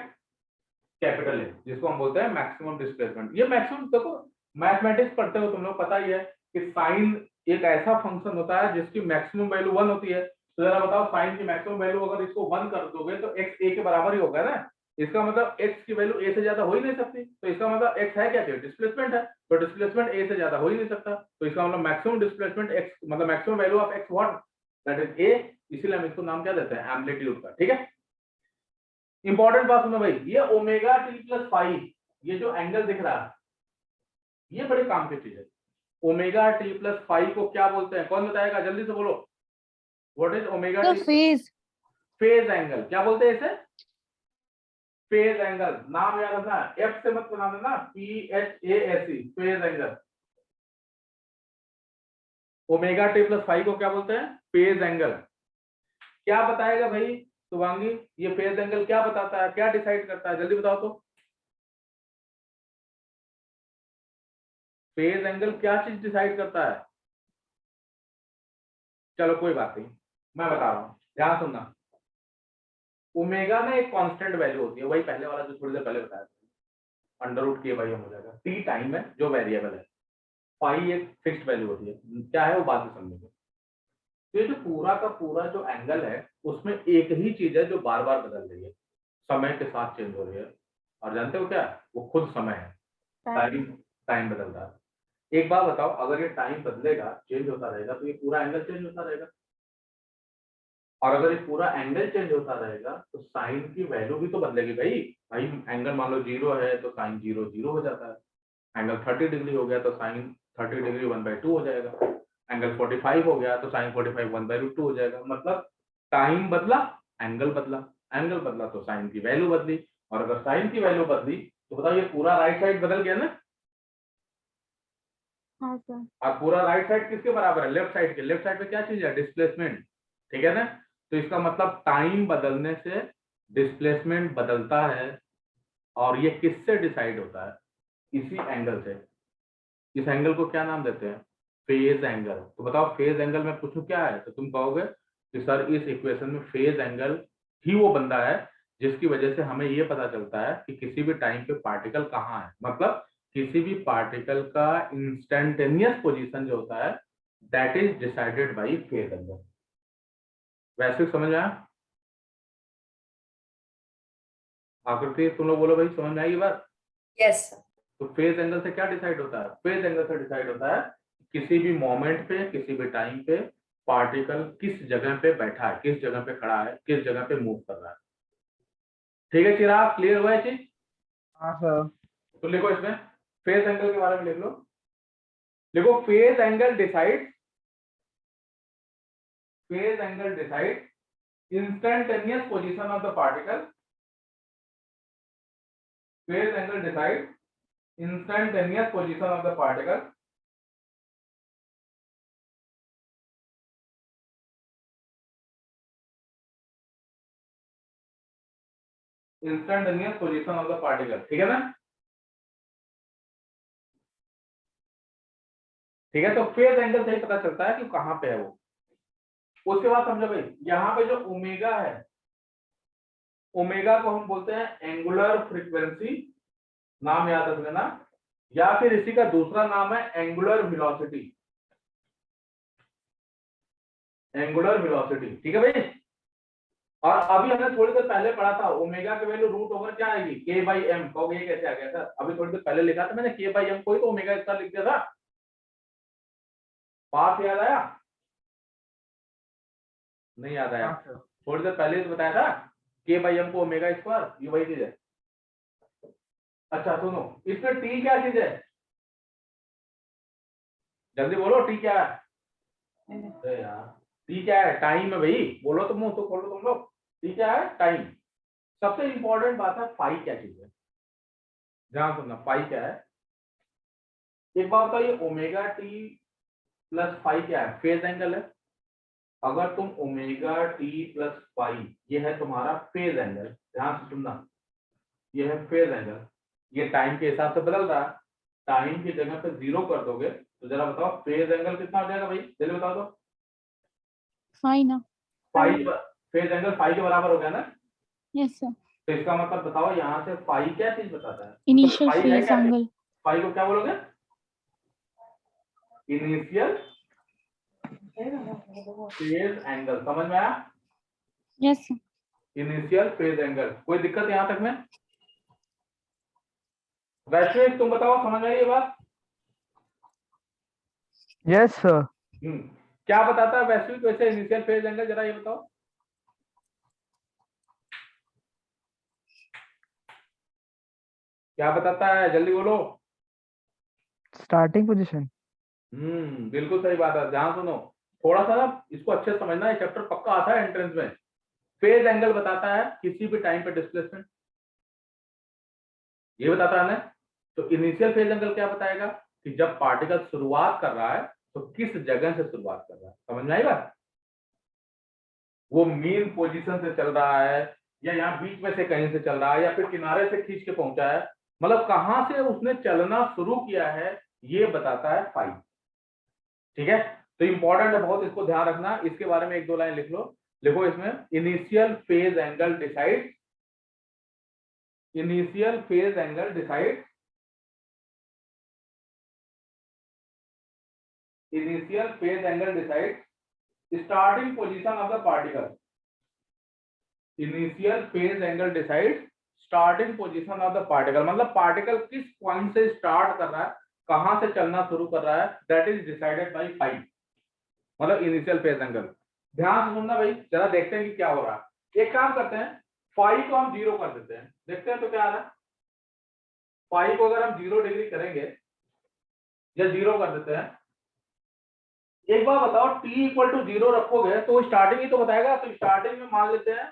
[SPEAKER 1] कैपिटल ए, जिसको हम बोलते हैं मैक्सिमम डिस्प्लेसमेंट। ये मैक्सिमम देखो, मैथमेटिक्स पढ़ते हो तुम लोग, पता ही है कि साइन एक ऐसा फंक्शन होता है जिसकी मैक्सिमम वैल्यू 1 होती है। तो जरा बताओ, साइन की मैक्सिमम वैल्यू अगर इसको 1 कर दोगे तो x a के बराबर ही होगा ना। इसका मतलब x की वैल्यू a से ज्यादा हो ही नहीं सकती। तो इसका मतलब x है क्या? डिस्प्लेसमेंट है। तो डिस्प्लेसमेंट a से ज्यादा हो ही नहीं सकता। तो इसका मतलब मैक्सिमम डिस्प्लेसमेंट x, मतलब maximum value of x what? That is a। इसीलिए हम इसको नाम क्या देते हैं? एम्पलीट्यूड का। ठीक है? इंपॉर्टेंट बात सुनो भाई, ये ओमेगा टी प्लस फाइव, ये जो एंगल दिख रहा है, ये बड़े काम की चीज है। ओमेगा टी प्लस फाइव को क्या बोलते हैं? कौन बताएगा? जल्दी से बोलो। What is omega
[SPEAKER 3] The
[SPEAKER 1] T?
[SPEAKER 3] phase.
[SPEAKER 1] Phase angle. क्या बोलते हैं इसे? Phase angle. नाम याद रखना, एफ से मत बना देना, PHASE, phase angle. Omega T plus five को क्या बोलते हैं? Phase angle. क्या बताएगा भाई शुभांगी? ये फेज एंगल क्या बताता है, क्या डिसाइड करता है? जल्दी बताओ तो। फेज एंगल क्या चीज डिसाइड करता है? चलो कोई बात नहीं, मैं बता रहा हूं, ध्यान सुनना। ओमेगा में एक कांस्टेंट वैल्यू होती है, वही पहले वाला जो थोड़ी देर पहले बताया था, अंडर रूट के बाई हो जाएगा। टी टाइम है जो वेरिएबल है, फाई एक फिक्स्ड वैल्यू होती है। क्या है वो बाद में समझेंगे। तो ये जो पूरा का पूरा जो एंगल है, उसमें एक ही चीज है जो बार बार बदल रही है, समय के साथ चेंज हो रही है। और जानते हो क्या? वो खुद समय है। टाइम। टाइम बदल रहा है। एक बात बताओ, अगर ये टाइम बदलेगा, चेंज होता रहेगा, तो ये पूरा एंगल चेंज होता रहेगा। और अगर ये पूरा एंगल चेंज होता रहेगा तो साइन की वैल्यू भी तो बदलेगी भाई। भाई एंगल मान लो 0 है तो साइन 0 0 हो जाता है। एंगल 30 डिग्री हो गया तो साइन 30 डिग्री 1/2 हो जाएगा। एंगल 45 हो गया तो साइन 45 1/2 हो जाएगा। मतलब टाइम बदला, एंगल बदला, एंगल बदला तो साइन की वैल्यू बदली। और अगर साइन की वैल्यू बदली तो बताओ ये पूरा राइट साइड बदल गया ना।
[SPEAKER 3] हाँ सर।
[SPEAKER 1] और पूरा राइट साइड किसके बराबर है? लेफ्ट साइड के। लेफ्ट साइड पे क्या चीज है? डिस्प्लेसमेंट। ठीक है ना? तो इसका मतलब टाइम बदलने से डिस्प्लेसमेंट बदलता है। और ये किससे डिसाइड होता है? इसी एंगल से। इस एंगल को क्या नाम देते हैं? Phase angle. तो बताओ फेज एंगल में पूछूं क्या है तो तुम कहोगे कि सर इस इक्वेशन में फेज एंगल ही वो बंदा है जिसकी वजह से हमें ये पता चलता है कि किसी भी टाइम पे पार्टिकल कहाँ है। मतलब किसी भी पार्टिकल का इंस्टेंटेनियस पोजीशन जो होता है, that is decided bye phase angle. वैसे समझ में आया? आकृति तुम लोग बोलो भाई, समझ में आई ये बात?
[SPEAKER 4] Yes sir.
[SPEAKER 1] तो फेज एंगल से क्या डिसाइड होता है? फेज एंगल से डिसाइड होता है किसी भी मोमेंट पे, किसी भी टाइम पे पार्टिकल किस जगह पे बैठा है, किस जगह पे खड़ा है, किस जगह पे मूव कर रहा है। ठीक है चिराग, क्लियर हुआ है चीज?
[SPEAKER 2] हाँ सर।
[SPEAKER 1] तो लिखो इसमें, फेज एंगल के बारे में लिख लो। लिखो phase angle decide, phase angle decide instantaneous position of the particle. Phase angle decide instantaneous position of the particle instantaneous position of the particle, ठीक है ना। ठीक है, तो फेज एंगल से ही पता चलता है कि कहां पे है वो। उसके बाद समझो भाई, यहाँ पे जो ओमेगा है, ओमेगा को हम बोलते हैं एंगुलर फ्रीक्वेंसी, नाम याद रख लेना, या फिर इसी का दूसरा नाम है एंगुलर वेलोसिटी। एंगुलर वेलोसिटी, ठीक है भाई। और अभी हमने थोड़ी देर पहले पढ़ा था ओमेगा की वैल्यू रूट ओवर क्या आएगी, के बाई एम। कहोगे ये कैसे आ गया सर, अभी थोड़ी देर पहले लिखा था मैंने के बाई एम, कोई तो ओमेगा इसका लिख दिया था, पास याद आया? नहीं याद आया?
[SPEAKER 2] हाँ सर।
[SPEAKER 1] थोड़ी देर पहले तो बताया था के बाई एम को ओमेगा स्क्वायर, ये वही चीज है। अच्छा सुनो, इसमें टी क्या चीज है, जल्दी बोलो, टी क्या है? अरे यार, टी क्या है? टाइम है भाई, बोलो तुम, मुंह तो खोलो तुम लोग। टी क्या है? टाइम। सबसे इंपॉर्टेंट बात है फाई क्या चीज है, ध्यान सुनना, फाई क्या है। एक बात बताइए, ओमेगा टी प्लस फाई क्या है? फेज एंगल है। अगर तुम ओमेगा टी प्लस फाई, ये है तुम्हारा फेज एंगल, ध्यान से सुनना, ये है फेज एंगल। ये टाइम के हिसाब से बदल रहा है, टाइम की जगह पे 0 कर दोगे तो जरा बताओ फेज एंगल कितना हो जाएगा भाई, जल्दी बताओ तो।
[SPEAKER 3] फाई ना।
[SPEAKER 1] फाई, फेज एंगल फाई के बराबर हो गया ना।
[SPEAKER 3] Yes sir.
[SPEAKER 1] तो इसका मतलब बताओ यहाँ से फाई क्या चीज बताता है?
[SPEAKER 3] इनिशियल
[SPEAKER 1] फाई है
[SPEAKER 3] फेज
[SPEAKER 1] क्या चीज?
[SPEAKER 3] एंगल।
[SPEAKER 1] फाई को क्या बोलोगे? इनिशियल फेज एंगल, समझ में आया?
[SPEAKER 3] Yes sir.
[SPEAKER 1] Initial phase angle, कोई दिक्कत यहाँ तक में? वैश्विक तुम बताओ, समझ में आई ये बात?
[SPEAKER 2] Yes sir.
[SPEAKER 1] क्या बताता है वैश्विक वैसे इनिशियल फेज एंगल, जरा ये बताओ। क्या बताता है, जल्दी बोलो।
[SPEAKER 2] Starting position.
[SPEAKER 1] बिल्कुल सही बात है, ध्यान सुनो, थोड़ा सा ना इसको अच्छे से समझना, ये चैप्टर पक्का आता है एंट्रेंस में। फेज एंगल बताता है किसी भी टाइम पे डिस्प्लेसमेंट, ये बताता है ना। तो इनिशियल फेज एंगल क्या बताएगा कि जब पार्टिकल शुरुआत कर रहा है तो किस जगह से शुरुआत कर रहा है, समझ में आई बात? वो मीन पोजीशन से चल रहा है, या यहाँ बीच में से कहीं से चल रहा है, या फिर किनारे से खींच के पहुंचा है, मतलब कहां से उसने चलना शुरू किया है, ये बताता है फाई। ठीक है, तो इंपॉर्टेंट है बहुत, इसको ध्यान रखना। इसके बारे में 1-2 लाइन लिख लो। लिखो इसमें, initial phase angle decide, initial phase angle decide, initial phase angle decide starting position of the particle. Initial phase angle decide starting position of the particle, मतलब पार्टिकल किस पॉइंट से स्टार्ट कर रहा है, कहां से चलना शुरू कर रहा है, that is decided by phi, मतलब इनिशियल फेज एंगल। ध्यान से सुनना भाई, जरा देखते हैं कि क्या हो रहा है। एक काम करते हैं, फाई को हम 0 कर देते हैं, देखते हैं तो क्या आ रहा है। फाई को अगर हम 0 डिग्री करेंगे या 0 कर देते हैं, एक बार बताओ, t इक्वल टू 0 रखोगे तो स्टार्टिंग ही तो बताएगा। तो स्टार्टिंग में मान लेते हैं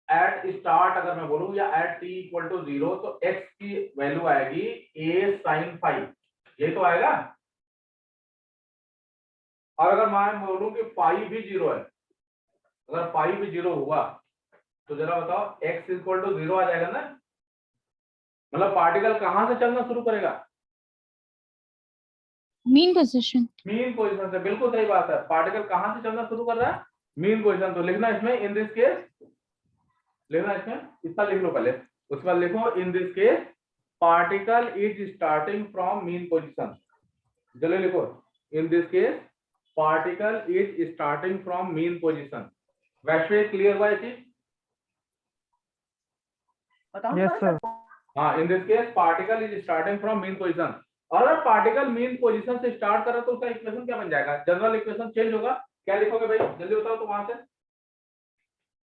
[SPEAKER 1] एट स्टार्ट, अगर मैं बोलूं, या एट t इक्वल टू 0, तो x की वैल्यू आएगी a sin फाई, ये तो आएगा। और अगर मैं बोलूं कि फाई भी 0 है, अगर फाई भी 0 हुआ तो जरा बताओ x इक्वल टू 0 आ जाएगा ना। मतलब पार्टिकल कहां से चलना शुरू करेगा?
[SPEAKER 3] Mean position.
[SPEAKER 1] मीन पोजीशन से, बिल्कुल सही बात है। पार्टिकल कहां से चलना शुरू कर रहा है? Mean position. तो लिखना इसमें, इन दिस केस, लिखना इसमें, इतना लिख लो पहले, उसके बाद लिखो in this case particle is starting from mean position. जल्दी लिखो, in this case particle is starting from mean position. वैश्विक क्लियर हुआ ये चीज?
[SPEAKER 2] Yes sir.
[SPEAKER 1] हाँ, in this case particle is starting from mean position. और अगर पार्टिकल मीन पोजीशन से स्टार्ट कर रहा है तो उसका इक्वेशन क्या बन जाएगा? जनरल इक्वेशन चेंज होगा, क्या लिखोगे भाई, जल्दी बताओ तो वहां से।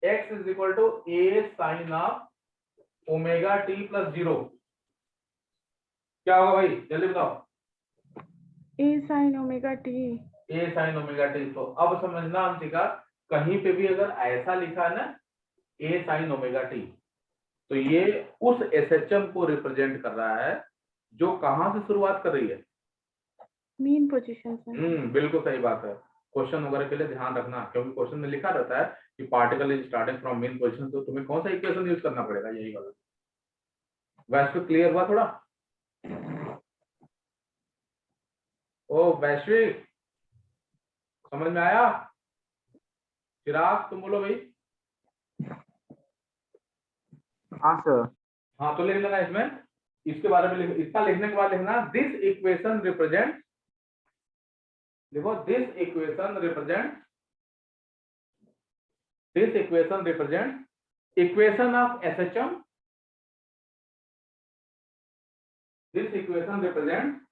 [SPEAKER 1] x is equal to a sine of omega t plus 0, क्या होगा भाई, जल्दी बताओ।
[SPEAKER 3] A sin omega t।
[SPEAKER 1] a sine omega t। तो अब समझना अंशिका, कहीं पे भी अगर ऐसा लिखा है ना a साइन ओमेगा t, तो ये उस SHM को रिप्रेजेंट कर रहा है जो कहां से शुरुआत कर रही है?
[SPEAKER 3] मीन पोजीशन से।
[SPEAKER 1] बिल्कुल सही बात है। क्वेश्चन वगैरह के लिए ध्यान रखना, क्योंकि क्वेश्चन में लिखा रहता है कि particle is starting from main position, तो तुम्हें कौन सा इक्वेशन यूज करना पड़ेगा, यही वाला। वैश्विक क्लियर हुआ थोड़ा? ओ वैश्विक समझ में आया? चिराग तुम बोलो भाई।
[SPEAKER 2] हाँ सर।
[SPEAKER 1] हाँ तो लिख लेना इसमें, इसके बारे में इसका लिखने के बाद लिखना दिस इक्वेशन रिप्रेजेंट, देखो this equation represent equation of SHM, this equation represent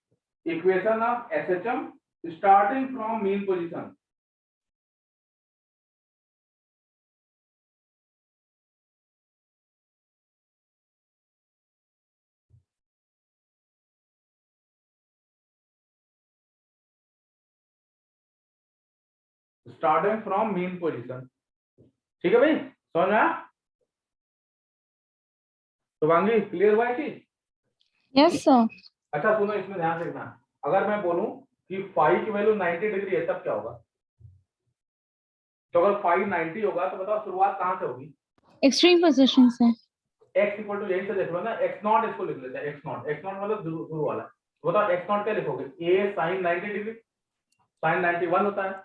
[SPEAKER 1] equation of SHM starting from mean position. Starting from mean position, ठीक है भाई, समझ में आया? शुभांगी क्लियर हुआ है चीज?
[SPEAKER 3] Yes, sir.
[SPEAKER 1] अच्छा सुनो, इसमें ध्यान से देखना, अगर मैं बोलूं कि फाई की वैल्यू 90 डिग्री है तब क्या होगा? तो अगर फाई 90 होगा तो बताओ शुरुआत कहां से होगी?
[SPEAKER 3] Extreme position से।
[SPEAKER 1] x इक्वल टू यही से देख लो ना, x0 इसको लिख लेते हैं, x0 मतलब शुरू वाला। तो बताओ x0 क्या लिखोगे? a sin 90 डिग्री, sin 91 होता है,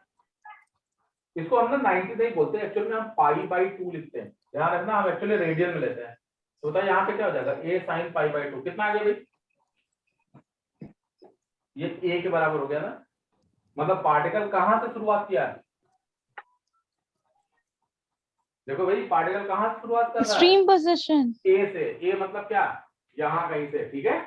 [SPEAKER 1] इसको हम ना 90 नहीं बोलते, एक्चुअली में हम पाई बाई 2 लिखते हैं, ध्यान रखना, हम एक्चुअली रेडियन में लेते हैं। तो बताओ यहाँ पे क्या हो जाएगा? a sin पाई बाई 2 कितना आ गया भाई? ये a के बराबर हो गया ना, मतलब पार्टिकल कहां से शुरुआत किया है? देखो भाई पार्टिकल कहां से शुरुआत कर रहा है?
[SPEAKER 3] Extreme position।
[SPEAKER 1] a से, a मतलब क्या, यहां कहीं से, ठीक है।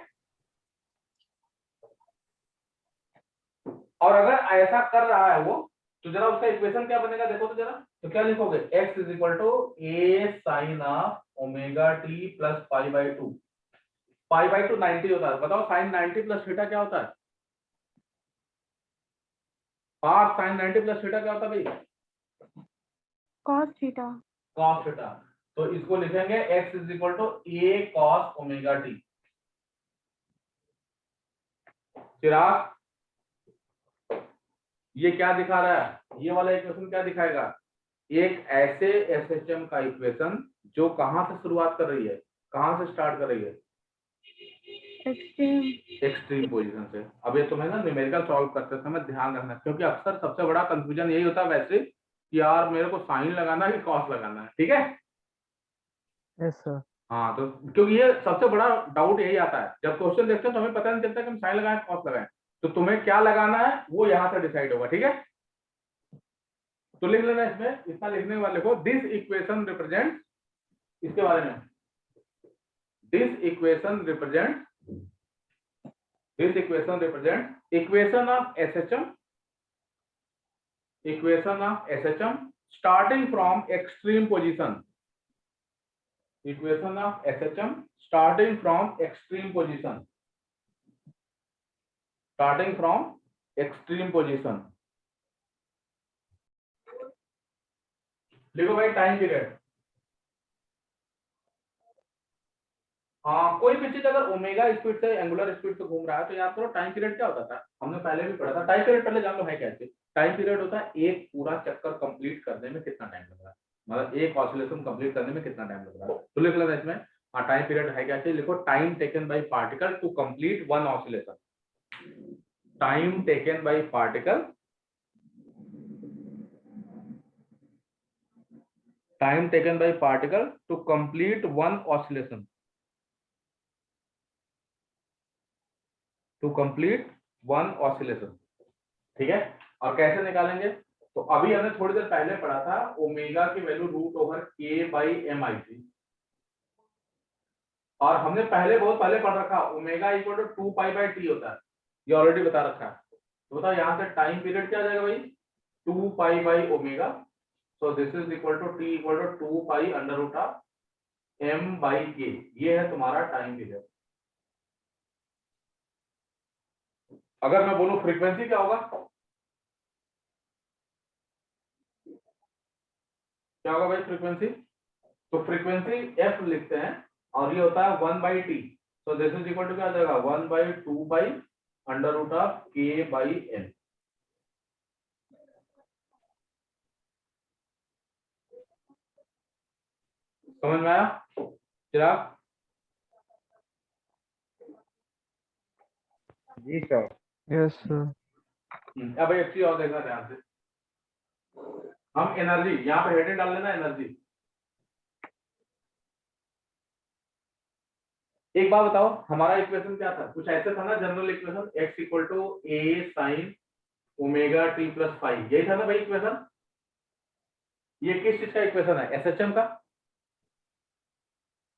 [SPEAKER 1] और अगर ऐसा कर रहा है वो, तो जरा उसका इक्वेशन क्या बनेगा देखो तो जरा, तो क्या लिखोगे? x is equal to a sine of omega T plus pi by 2, pi by 2 90 होता है, बताओ साइन 90 प्लस थीटा क्या होता है? पाप साइन 90 प्लस थीटा क्या होता है भाई?
[SPEAKER 3] Cos theta.
[SPEAKER 1] cos theta. तो इसको लिखेंगे x is equal to a cos omega t. Chirag ये क्या दिखा रहा है? ये वाला इक्वेशन क्या दिखाएगा? एक ऐसे SHM का इक्वेशन जो कहां से शुरुआत कर रही है, कहां से स्टार्ट कर रही है? एक्सट्रीम पोजीशन से। अब ये तुम्हें ना न्यूमेरिकल सॉल्व करते समय ध्यान रखना, क्योंकि अक्सर सबसे बड़ा कंफ्यूजन यही होता है वैसे कि यार मेरे को साइन लगाना है कि कॉस लगाना है, ठीक है?
[SPEAKER 2] Yes sir.
[SPEAKER 1] हाँ तो क्योंकि ये सबसे बड़ा डाउट यही आता है, जब क्वेश्चन देखते हैं तो हमें पता नहीं चलता कि हम साइन लगाएं कॉस लगाएं, तो तुम्हें क्या लगाना है वो यहाँ से डिसाइड होगा, ठीक है? तो लिख लेना इसमें, इतना लिखने के बाद लिखो दिस इक्वेशन रिप्रेजेंट, इसके बारे में this equation represent equation of SHM starting from extreme position, equation of SHM starting from extreme position, लिखो भाई टाइम पीरियड। हाँ कोई भी चीज अगर ओमेगा स्पीड से एंगुलर स्पीड से घूम रहा है तो याद करो टाइम पीरियड क्या होता था, हमने पहले भी पढ़ा था। टाइम पीरियड पहले जान लो है कैसे। टाइम पीरियड होता है एक पूरा चक्कर कंप्लीट करने में कितना टाइम लग रहा है, मतलब एक ऑसिलेशन कंप्लीट करने में कितना टाइम लग रहा है। तो लिख लेना इसमें, हाँ टाइम पीरियड है कैसे, लिखो time taken by particle to complete one oscillation, time taken by particle to complete one oscillation, ठीक है। और कैसे निकालेंगे, तो अभी हमने थोड़ी देर पहले पढ़ा था ओमेगा की value root over k by m आई थी, और हमने बहुत पहले पढ़ रखा omega equal to 2 pi by T होता है, ये ऑलरेडी बता रखा है। तो बताओ यहाँ से टाइम पीरियड क्या आ जाएगा भाई, 2 pi by omega, so this is equal to T equal to 2 pi under root of m by k, ये है तुम्हारा टाइम पीरियड। अगर मैं बोलूं फ्रीक्वेंसी क्या होगा, क्या होगा भाई फ्रीक्वेंसी, तो फ्रीक्वेंसी एफ लिखते हैं और ये होता है 1 बाई टी, तो दिस इज इक्वल टू क्या आ जाएगा 1 by 2 by under root of के बाई एन। समझ में आया चिराग?
[SPEAKER 2] जी सर। Yes sir.
[SPEAKER 1] अब एक चीज और देखना ध्यान से, हम एनर्जी यहाँ पे हेडिंग डाल लेना एनर्जी। एक बात बताओ, हमारा इक्वेशन क्या था? कुछ ऐसे था ना general equation, x equal to a sin omega t plus five, यही था ना भाई इक्वेशन? ये किस चीज का इक्वेशन है? एसएचएम का।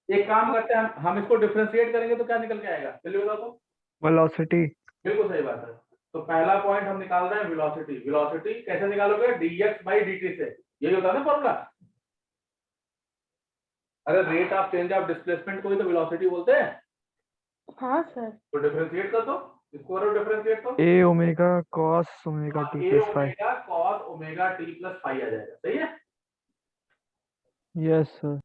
[SPEAKER 1] एक काम करते हैं, हम इसको डिफरेंशिएट करेंगे तो क्या निकल के आएगा? चलिए बताओ तो।
[SPEAKER 2] वेलोसिटी।
[SPEAKER 1] बिल्कुल सही बात है। तो पहला पॉइंट हम निकाल रहे हैं वेलोसिटी। वेलोसिटी कैसे निकालोगे? dx बाई dt से। यही होता है ना फॉर्मूला? अरे rate of change of displacement को ही तो वेलोसिटी बोलते हैं।
[SPEAKER 3] हाँ सर।
[SPEAKER 1] तो डिफरेंशिएट कर दो, इसको करो डिफरेंशिएट तो
[SPEAKER 2] A omega cos omega t
[SPEAKER 1] a
[SPEAKER 2] plus five.
[SPEAKER 1] Omega cos omega t plus five आ जाएगा। सही है?
[SPEAKER 2] Yes sir.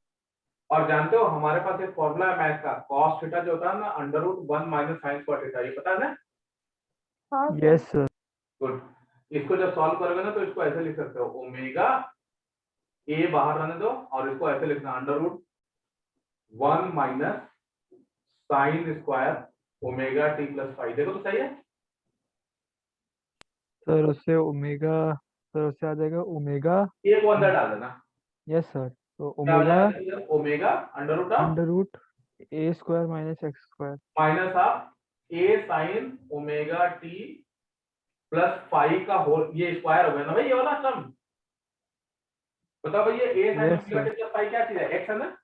[SPEAKER 1] और जानते हो हमारे पास एक फॉर्मूला है मैथ का, cos थीटा जो होता है ना under root 1 minus sine square theta, ये पता है ना?
[SPEAKER 3] हाँ
[SPEAKER 2] यस सर।
[SPEAKER 1] गुड। इसको जब सॉल्व करोगे ना तो इसको ऐसे लिख सकते हो, ओमेगा ए बाहर रहने दो और इसको ऐसे लिखना under root 1 minus sine square omega T plus five. देखो तो सही है?
[SPEAKER 2] सर उससे ओमेगा, सर उससे आ जाएगा ओमेगा।
[SPEAKER 1] ए को अंदर डाल देना,
[SPEAKER 2] यस सर। तो
[SPEAKER 1] क्या हो
[SPEAKER 2] ओमेगा
[SPEAKER 1] जाएगा? Omega under root of
[SPEAKER 2] under root A square minus x square
[SPEAKER 1] minus of A sine omega T plus five का होल, ये स्क्वायर हो गया ना भाई, ये वाला टर्म। बताओ भाई, ये A sine
[SPEAKER 2] yes
[SPEAKER 1] omega
[SPEAKER 2] sir.
[SPEAKER 1] T plus five क्या चीज है? एक्स है ना?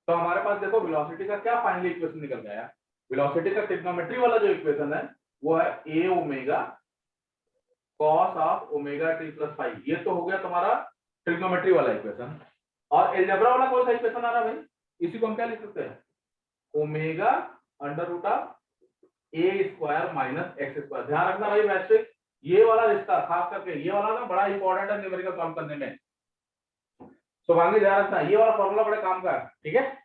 [SPEAKER 1] तो हमारे पास देखो वेलोसिटी का क्या फाइनली इक्वेशन निकल गया है। वेलोसिटी का ट्रिग्नोमेट्री वाला जो इक्वेशन है वो है A omega cos of omega T plus five. ये तो हो गया तुम्हारा ट्रिग्नोमेट्री वाला इक्वेशन। और एलजेब्रा वाला कौन सा इक्वेशन आ रहा है भाई? इसी को हम क्या लिख सकते हैं? Omega under root of A square minus x square. ध्यान रखना भाई वैश्विक, ये वाला रिश्ता खास करके ये वाला ना बड़ा इंपॉर्टेंट है न्यूमेरिकल सॉल्व करने में। शुभांगी ध्यान रखना, ये वाला फॉर्मूला बड़े काम का है। ठीक है?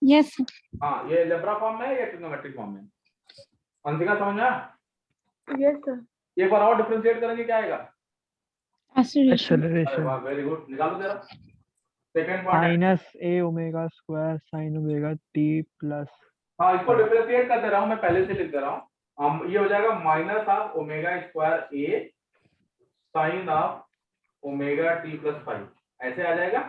[SPEAKER 3] Yes.
[SPEAKER 1] हाँ, ये अलजेब्रा फॉर्म में है या ट्रिग्नोमेट्रिक फॉर्म में? अंशिका समझ में आया?
[SPEAKER 3] Yes sir.
[SPEAKER 1] एक बार और डिफरेंशिएट करेंगे क्या आएगा?
[SPEAKER 3] Acceleration.
[SPEAKER 1] अरे
[SPEAKER 2] एक्सेलरेशन
[SPEAKER 1] वाह, वेरी गुड। निकालो जरा second point.
[SPEAKER 2] Minus A omega square sine omega T plus.
[SPEAKER 1] हाँ, इसको डिफरेंशिएट कर दे रहा हूँ मैं, पहले से लिख दे रहा हूँ। ये हो जाएगा minus of omega square A sine of omega T plus five, ऐसे आ जाएगा।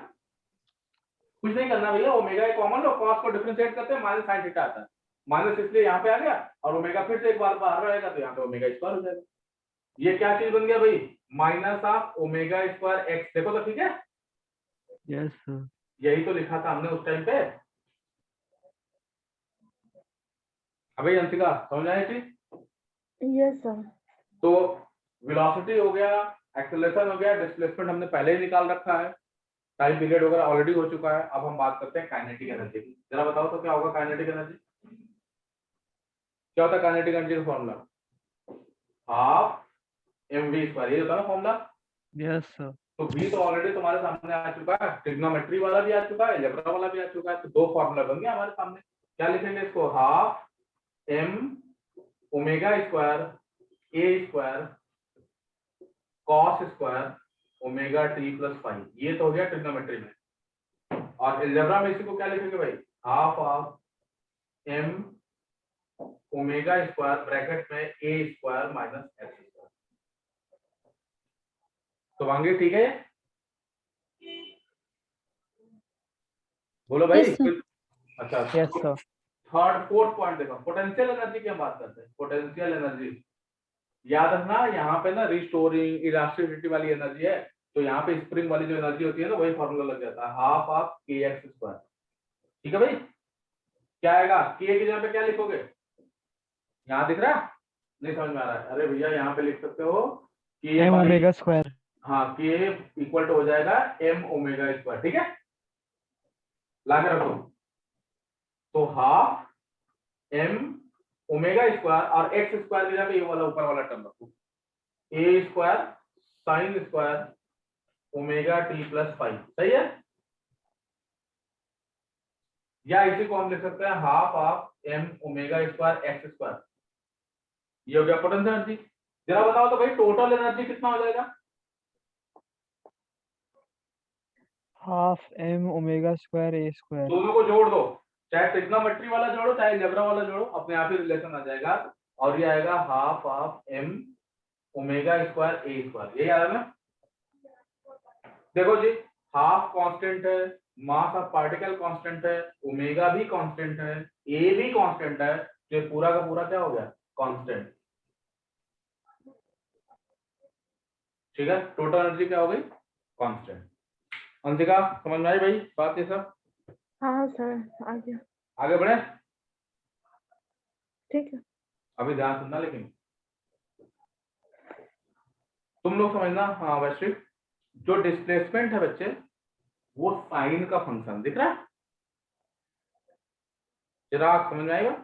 [SPEAKER 1] कुछ नहीं करना भैया, ओमेगा एक कॉमन लो, कॉस को डिफरेंशिएट करते हैं माइनस साइन थीटा आता है, माइनस इसलिए यहाँ पे आ गया और ओमेगा फिर से एक बार बाहर रहेगा तो यहाँ पे ओमेगा स्क्वायर हो जाएगा। ये क्या चीज बन गया भाई? Minus of omega square x. देखो तो ठीक है?
[SPEAKER 2] Yes sir.
[SPEAKER 1] यही तो लिखा था हमने उस टाइम पे। अबे अंशिका समझ आया थी?
[SPEAKER 3] Yes sir.
[SPEAKER 1] तो वेलोसिटी हो गया, एक्सेलरेशन हो गया, डिस्प्लेसमेंट हमने पहले ही निकाल रखा है, टाइम पीरियड वगैरह ऑलरेडी हो चुका है। अब हम बात करते हैं काइनेटिक एनर्जी की। जरा बताओ तो क्या होगा काइनेटिक एनर्जी? क्या होता है काइनेटिक एनर्जी का फॉर्मूला? हाफ mv स्क्वायर, ये होता है ना फॉर्मूला।
[SPEAKER 2] Yes sir.
[SPEAKER 1] तो v तो ऑलरेडी तुम्हारे सामने आ चुका है, ट्रिग्नोमेट्री वाला भी आ चुका है, अलजेब्रा वाला भी आ चुका है, तो दो फॉर्मूला बन गया हमारे सामने। क्या लिखेंगे इसको? Half m omega square A square cos square omega T plus five, ये तो हो गया ट्रिग्नोमेट्री में। और अलजेब्रा में इसी को क्या लिखेंगे भाई? Half of m omega square bracket में ए स्क्वायर माइनस एक्स स्क्वायर। तो वांगे ठीक है? बोलो भाई।
[SPEAKER 3] Yes sir.
[SPEAKER 1] अच्छा,
[SPEAKER 2] yes sir.
[SPEAKER 1] Third fourth point देखो, पोटेंशियल एनर्जी की हम बात करते हैं। पोटेंशियल एनर्जी याद रखना, यहाँ पे ना रिस्टोरिंग इलास्टिसिटी वाली एनर्जी है, तो यहाँ पे स्प्रिंग वाली जो एनर्जी होती है ना वही फॉर्मूला लग जाता है, half of K x square. ठीक है भाई? क्या आएगा? के की जगह पे क्या लिखोगे? यहाँ दिख रहा है? नहीं समझ में आ रहा है? अरे भैया यहाँ पे लिख सकते हो के
[SPEAKER 2] एम ओमेगा स्क्वायर।
[SPEAKER 1] हाँ, के इक्वल टू हो जाएगा एम ओमेगा स्क्वायर। ठीक है, लाके रखो। तो हाफ एम ओमेगा स्क्वायर और एक्स स्क्वायर की जगह ये वाला ऊपर वाला टर्म रखो, A square sine square omega T plus five. सही है? या इसी को हम लिख सकते हैं half of M omega square x square. ये हो गया पोटेंशियल एनर्जी। जरा बताओ तो भाई टोटल एनर्जी कितना हो जाएगा?
[SPEAKER 2] Half M omega square A square.
[SPEAKER 1] दोनों को जोड़ दो, चाहे ट्रिग्नोमेट्री वाला जोड़ो चाहे अलजेब्रा वाला जोड़ो, अपने आप ही रिलेशन आ जाएगा और ये आएगा half of M omega square A square. यही आ रहा है ना? देखो जी, हाफ कांस्टेंट है, मास ऑफ पार्टिकल कांस्टेंट है, ओमेगा भी कांस्टेंट है, ए भी कांस्टेंट है, तो ये पूरा का पूरा क्या हो गया? कांस्टेंट। ठीक है, टोटल एनर्जी क्या हो गई? कांस्टेंट। अंशिका समझ में आई भाई बात ये सब?
[SPEAKER 3] हाँ सर, आ गया।
[SPEAKER 1] आगे बढ़े?
[SPEAKER 3] ठीक है।
[SPEAKER 1] अभी ध्यान सुनना, लेकिन तुम लोग समझना। हाँ वैश्विक, जो डिस्प्लेसमेंट है बच्चे, वो साइन का फंक्शन दिख रहा है? चिराग समझ में आएगा?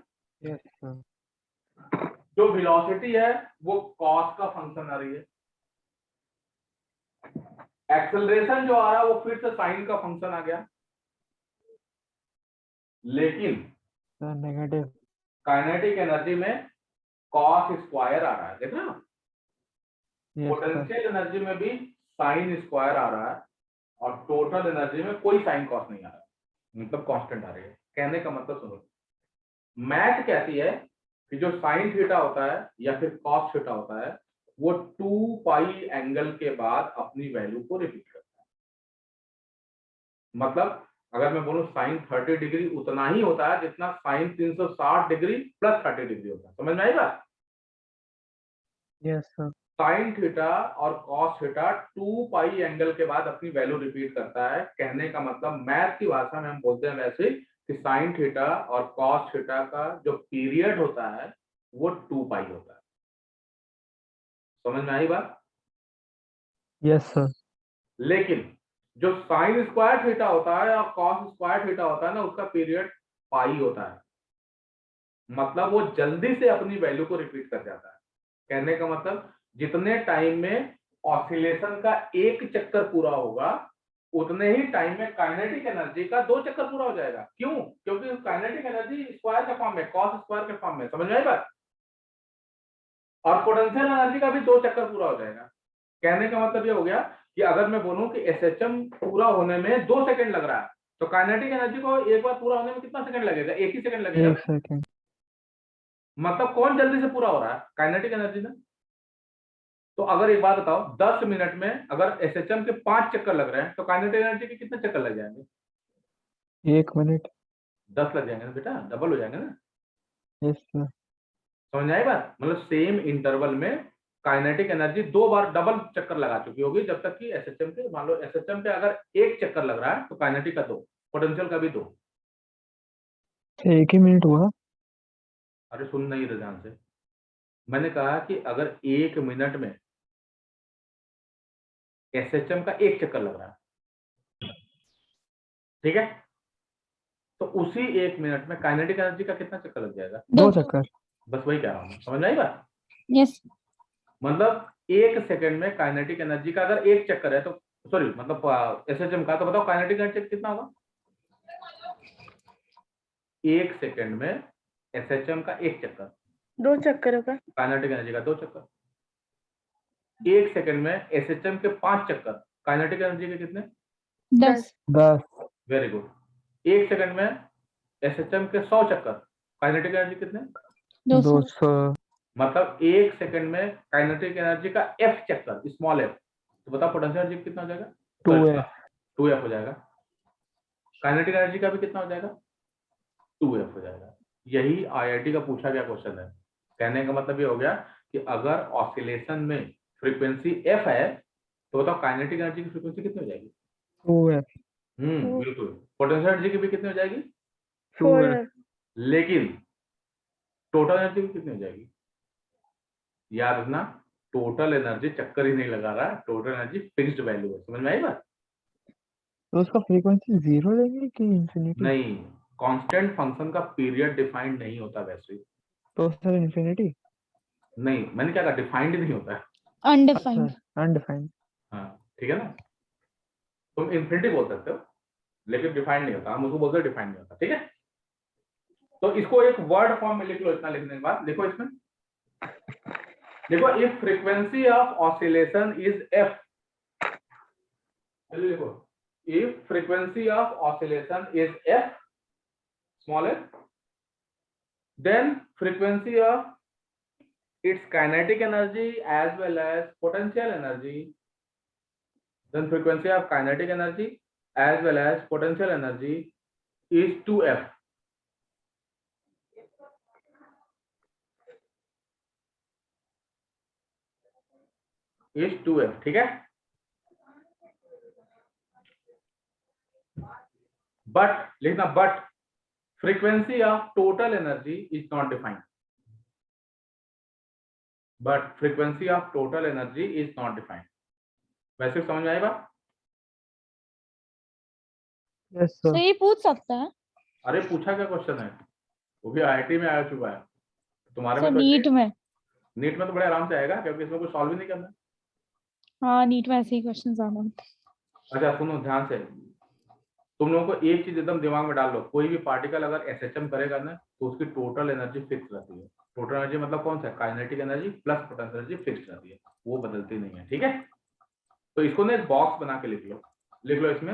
[SPEAKER 2] Yes sir.
[SPEAKER 1] जो वेलोसिटी है वो कॉस का फंक्शन आ रही है। एक्सेलरेशन जो आ रहा है वो फिर से साइन का फंक्शन आ गया। लेकिन
[SPEAKER 2] सर नेगेटिव।
[SPEAKER 1] काइनेटिक एनर्जी में कॉस स्क्वायर आ रहा है, देख रहे हो?
[SPEAKER 2] Yes sir.
[SPEAKER 1] पोटेंशियल एनर्जी में भी साइन स्क्वायर आ रहा है और टोटल एनर्जी में कोई साइन कॉस नहीं आ रहा है, मतलब कांस्टेंट आ रही है। कहने का मतलब सुनो, मैथ कहती है कि जो साइन थीटा होता है या फिर कॉस थीटा होता है वो 2 पाई एंगल के बाद अपनी वैल्यू को रिपीट करता है। मतलब अगर मैं बोलूं साइन 30 डिग्री उतना ही होता है जितना साइन 360 डिग्री प्लस 30 डिग्री होता है। समझ में आई बात?
[SPEAKER 2] Yes sir.
[SPEAKER 1] साइन थीटा और कॉस थीटा 2 पाई एंगल के बाद अपनी वैल्यू रिपीट करता है। कहने का मतलब मैथ की भाषा में हम बोलते हैं वैसे कि साइन थीटा और कॉस थीटा का जो पीरियड होता है वो 2 पाई होता है। समझ में आई बात?
[SPEAKER 2] Yes sir.
[SPEAKER 1] लेकिन जो साइन स्क्वायर थीटा होता है और कॉस स्क्वायर थीटा होता है ना, उसका पीरियड पाई होता है। मतलब वो जल्दी से अपनी वैल्यू को रिपीट कर जाता है। कहने का मतलब जितने टाइम में ऑसिलेशन का एक चक्कर पूरा होगा उतने ही टाइम में काइनेटिक एनर्जी का 2 चक्कर पूरा हो जाएगा। क्यों? क्योंकि काइनेटिक एनर्जी स्क्वायर के फॉर्म में, कॉस स्क्वायर के फॉर्म में। समझ में आई बात? और पोटेंशियल एनर्जी का भी 2 चक्कर पूरा हो जाएगा। कहने का मतलब ये हो गया कि अगर मैं बोलूं कि एसएचएम पूरा होने में 2 सेकंड लग रहा है तो काइनेटिक एनर्जी को एक बार पूरा होने में कितना सेकंड लगेगा? 1 ही सेकंड लगेगा।
[SPEAKER 2] 1 सेकंड।
[SPEAKER 1] मतलब कौन जल्दी से पूरा हो रहा है? काइनेटिक एनर्जी ना। तो अगर एक बात बताओ, 10 मिनट में अगर एसएचएम के 5 चक्कर लग रहे हैं तो काइनेटिक एनर्जी के कितने चक्कर लग जाएंगे?
[SPEAKER 2] 1 मिनट।
[SPEAKER 1] 10 लग जाएंगे ना बेटा, डबल हो जाएंगे ना।
[SPEAKER 2] Yes sir.
[SPEAKER 1] समझ में आई बात? मतलब सेम इंटरवल में काइनेटिक एनर्जी 2 बार डबल चक्कर लगा चुकी होगी, जब तक कि एसएचएम के, मान लो एसएचएम पे अगर 1 चक्कर लग रहा है तो काइनेटिक का 2, पोटेंशियल का भी 2।
[SPEAKER 2] 1 ही मिनट हुआ।
[SPEAKER 1] अरे सुन नहीं रहे ध्यान से, मैंने कहा कि अगर 1 मिनट में एसएचएम का 1 चक्कर लग रहा है, ठीक है, तो उसी 1 मिनट में काइनेटिक एनर्जी का कितना चक्कर लग जाएगा?
[SPEAKER 2] 2 चक्कर।
[SPEAKER 1] बस वही कह रहा हूँ, समझ में आई बात?
[SPEAKER 3] यस।
[SPEAKER 1] मतलब 1 सेकंड में काइनेटिक एनर्जी का अगर 1 चक्कर है तो, सॉरी मतलब एसएचएम का, तो बताओ काइनेटिक एनर्जी कितना होगा? 1 सेकंड में एसएचएम का 1 चक्कर,
[SPEAKER 3] 2 चक्कर होगा।
[SPEAKER 1] काइनेटिक एनर्जी का 2 चक्कर। 1 सेकंड में एसएचएम के 5 चक्कर, काइनेटिक एनर्जी के कितने?
[SPEAKER 3] 10।
[SPEAKER 2] 10।
[SPEAKER 1] Very good. 1 सेकंड में एसएचएम के 100 चक्कर, काइनेटिक एनर्जी कितने?
[SPEAKER 2] 200।
[SPEAKER 1] मतलब 1 सेकंड में काइनेटिक एनर्जी का एफ चक्कर, स्मॉल एफ, तो बताओ पोटेंशियल एनर्जी कितना हो जाएगा?
[SPEAKER 2] 2F।
[SPEAKER 1] 2F हो जाएगा। काइनेटिक एनर्जी का भी कितना हो जाएगा? 2F हो जाएगा। यही आईआईटी का पूछा गया क्वेश्चन है। कहने का मतलब ये हो गया कि अगर ऑसिलेशन में फ्रीक्वेंसी एफ है तो बताओ काइनेटिक एनर्जी की फ्रीक्वेंसी कितनी हो जाएगी?
[SPEAKER 2] 2F।
[SPEAKER 1] बिल्कुल। पोटेंशियल एनर्जी की भी कितनी हो जाएगी?
[SPEAKER 3] 4F।
[SPEAKER 1] लेकिन टोटल एनर्जी की कितनी हो जाएगी? याद रखना, टोटल एनर्जी चक्कर ही नहीं लगा रहा, टोटल एनर्जी फिक्स्ड वैल्यू है। समझ में आई बात?
[SPEAKER 2] तो उसका फ्रीक्वेंसी 0 लेंगे कि इंफिनिटी?
[SPEAKER 1] नहीं, कांस्टेंट फंक्शन का पीरियड डिफाइंड नहीं होता वैसे।
[SPEAKER 2] तो सर इंफिनिटी?
[SPEAKER 1] नहीं, मैंने क्या कहा? डिफाइंड नहीं होता है।
[SPEAKER 3] अनडिफाइंड।
[SPEAKER 2] अनडिफाइंड।
[SPEAKER 1] हाँ ठीक है ना, तुम इन्फिनिटी बोल सकते हो लेकिन डिफाइंड नहीं होता, हम उसको बोलते हैं डिफाइंड नहीं होता। ठीक है, तो इसको एक वर्ड फॉर्म में लिख लो। इतना लिखने के बाद देखो इसमें, देखो if frequency of oscillation is F, चलिए लिखो, if frequency of oscillation is f, small f, then frequency of its kinetic energy as well as potential energy, then frequency of kinetic energy as well as potential energy is 2f. is 2f, ठीक है। But लिखना, but frequency of total energy is not defined. But frequency of total energy is not defined. वैसे समझ में आई बात?
[SPEAKER 2] Yes
[SPEAKER 3] तो
[SPEAKER 2] sir.
[SPEAKER 3] ये पूछ सकता है
[SPEAKER 1] अरे पूछा क्या क्वेश्चन है, वो भी आईआईटी में आ चुका है, तुम्हारे
[SPEAKER 3] सर
[SPEAKER 1] में तो
[SPEAKER 3] नीट में।
[SPEAKER 1] नीट में तो बड़े आराम से आएगा क्योंकि इसमें कुछ सॉल्व ही नहीं करना।
[SPEAKER 3] हाँ नीट में ऐसे ही क्वेश्चन आ रहे हैं।
[SPEAKER 1] अच्छा सुनो ध्यान से, तुम लोगों को एक चीज एकदम दिमाग में डाल लो, कोई भी पार्टिकल अगर एसएचएम करेगा ना तो उसकी टोटल एनर्जी फिक्स रहती है। टोटल एनर्जी मतलब कौन सा, kinetic energy plus potential energy fix रहती है, वो बदलती नहीं है, ठीक है। तो इसको ना एक बॉक्स बना के लिख लो, लिख लो इसमें,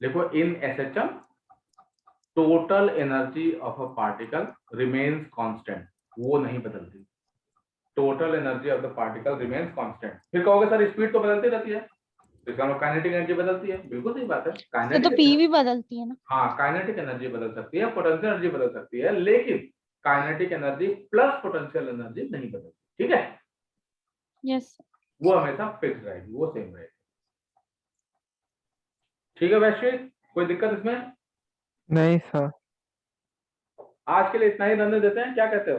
[SPEAKER 1] देखो in SHM total energy of a particle remains constant, वो नहीं बदलती। Total energy of the particle remains constant. फिर कहोगे सर स्पीड तो बदलती रहती है, तो इसका मतलब काइनेटिक एनर्जी बदलती है, बिल्कुल सही बात है।
[SPEAKER 3] तो
[SPEAKER 1] काइनेटिक
[SPEAKER 3] पी भी बदलती है ना।
[SPEAKER 1] हाँ काइनेटिक एनर्जी बदल सकती है, पोटेंशियल एनर्जी बदल सकती है, लेकिन kinetic energy plus potential energy नहीं बदलती, ठीक है।
[SPEAKER 3] यस
[SPEAKER 1] वो हमेशा फिक्स रहेगी, वो सेम रहेगी, ठीक है। वैश्विक कोई दिक्कत इसमें?
[SPEAKER 2] नहीं सर।
[SPEAKER 1] आज के लिए इतना ही रहने देते हैं, क्या कहते हो?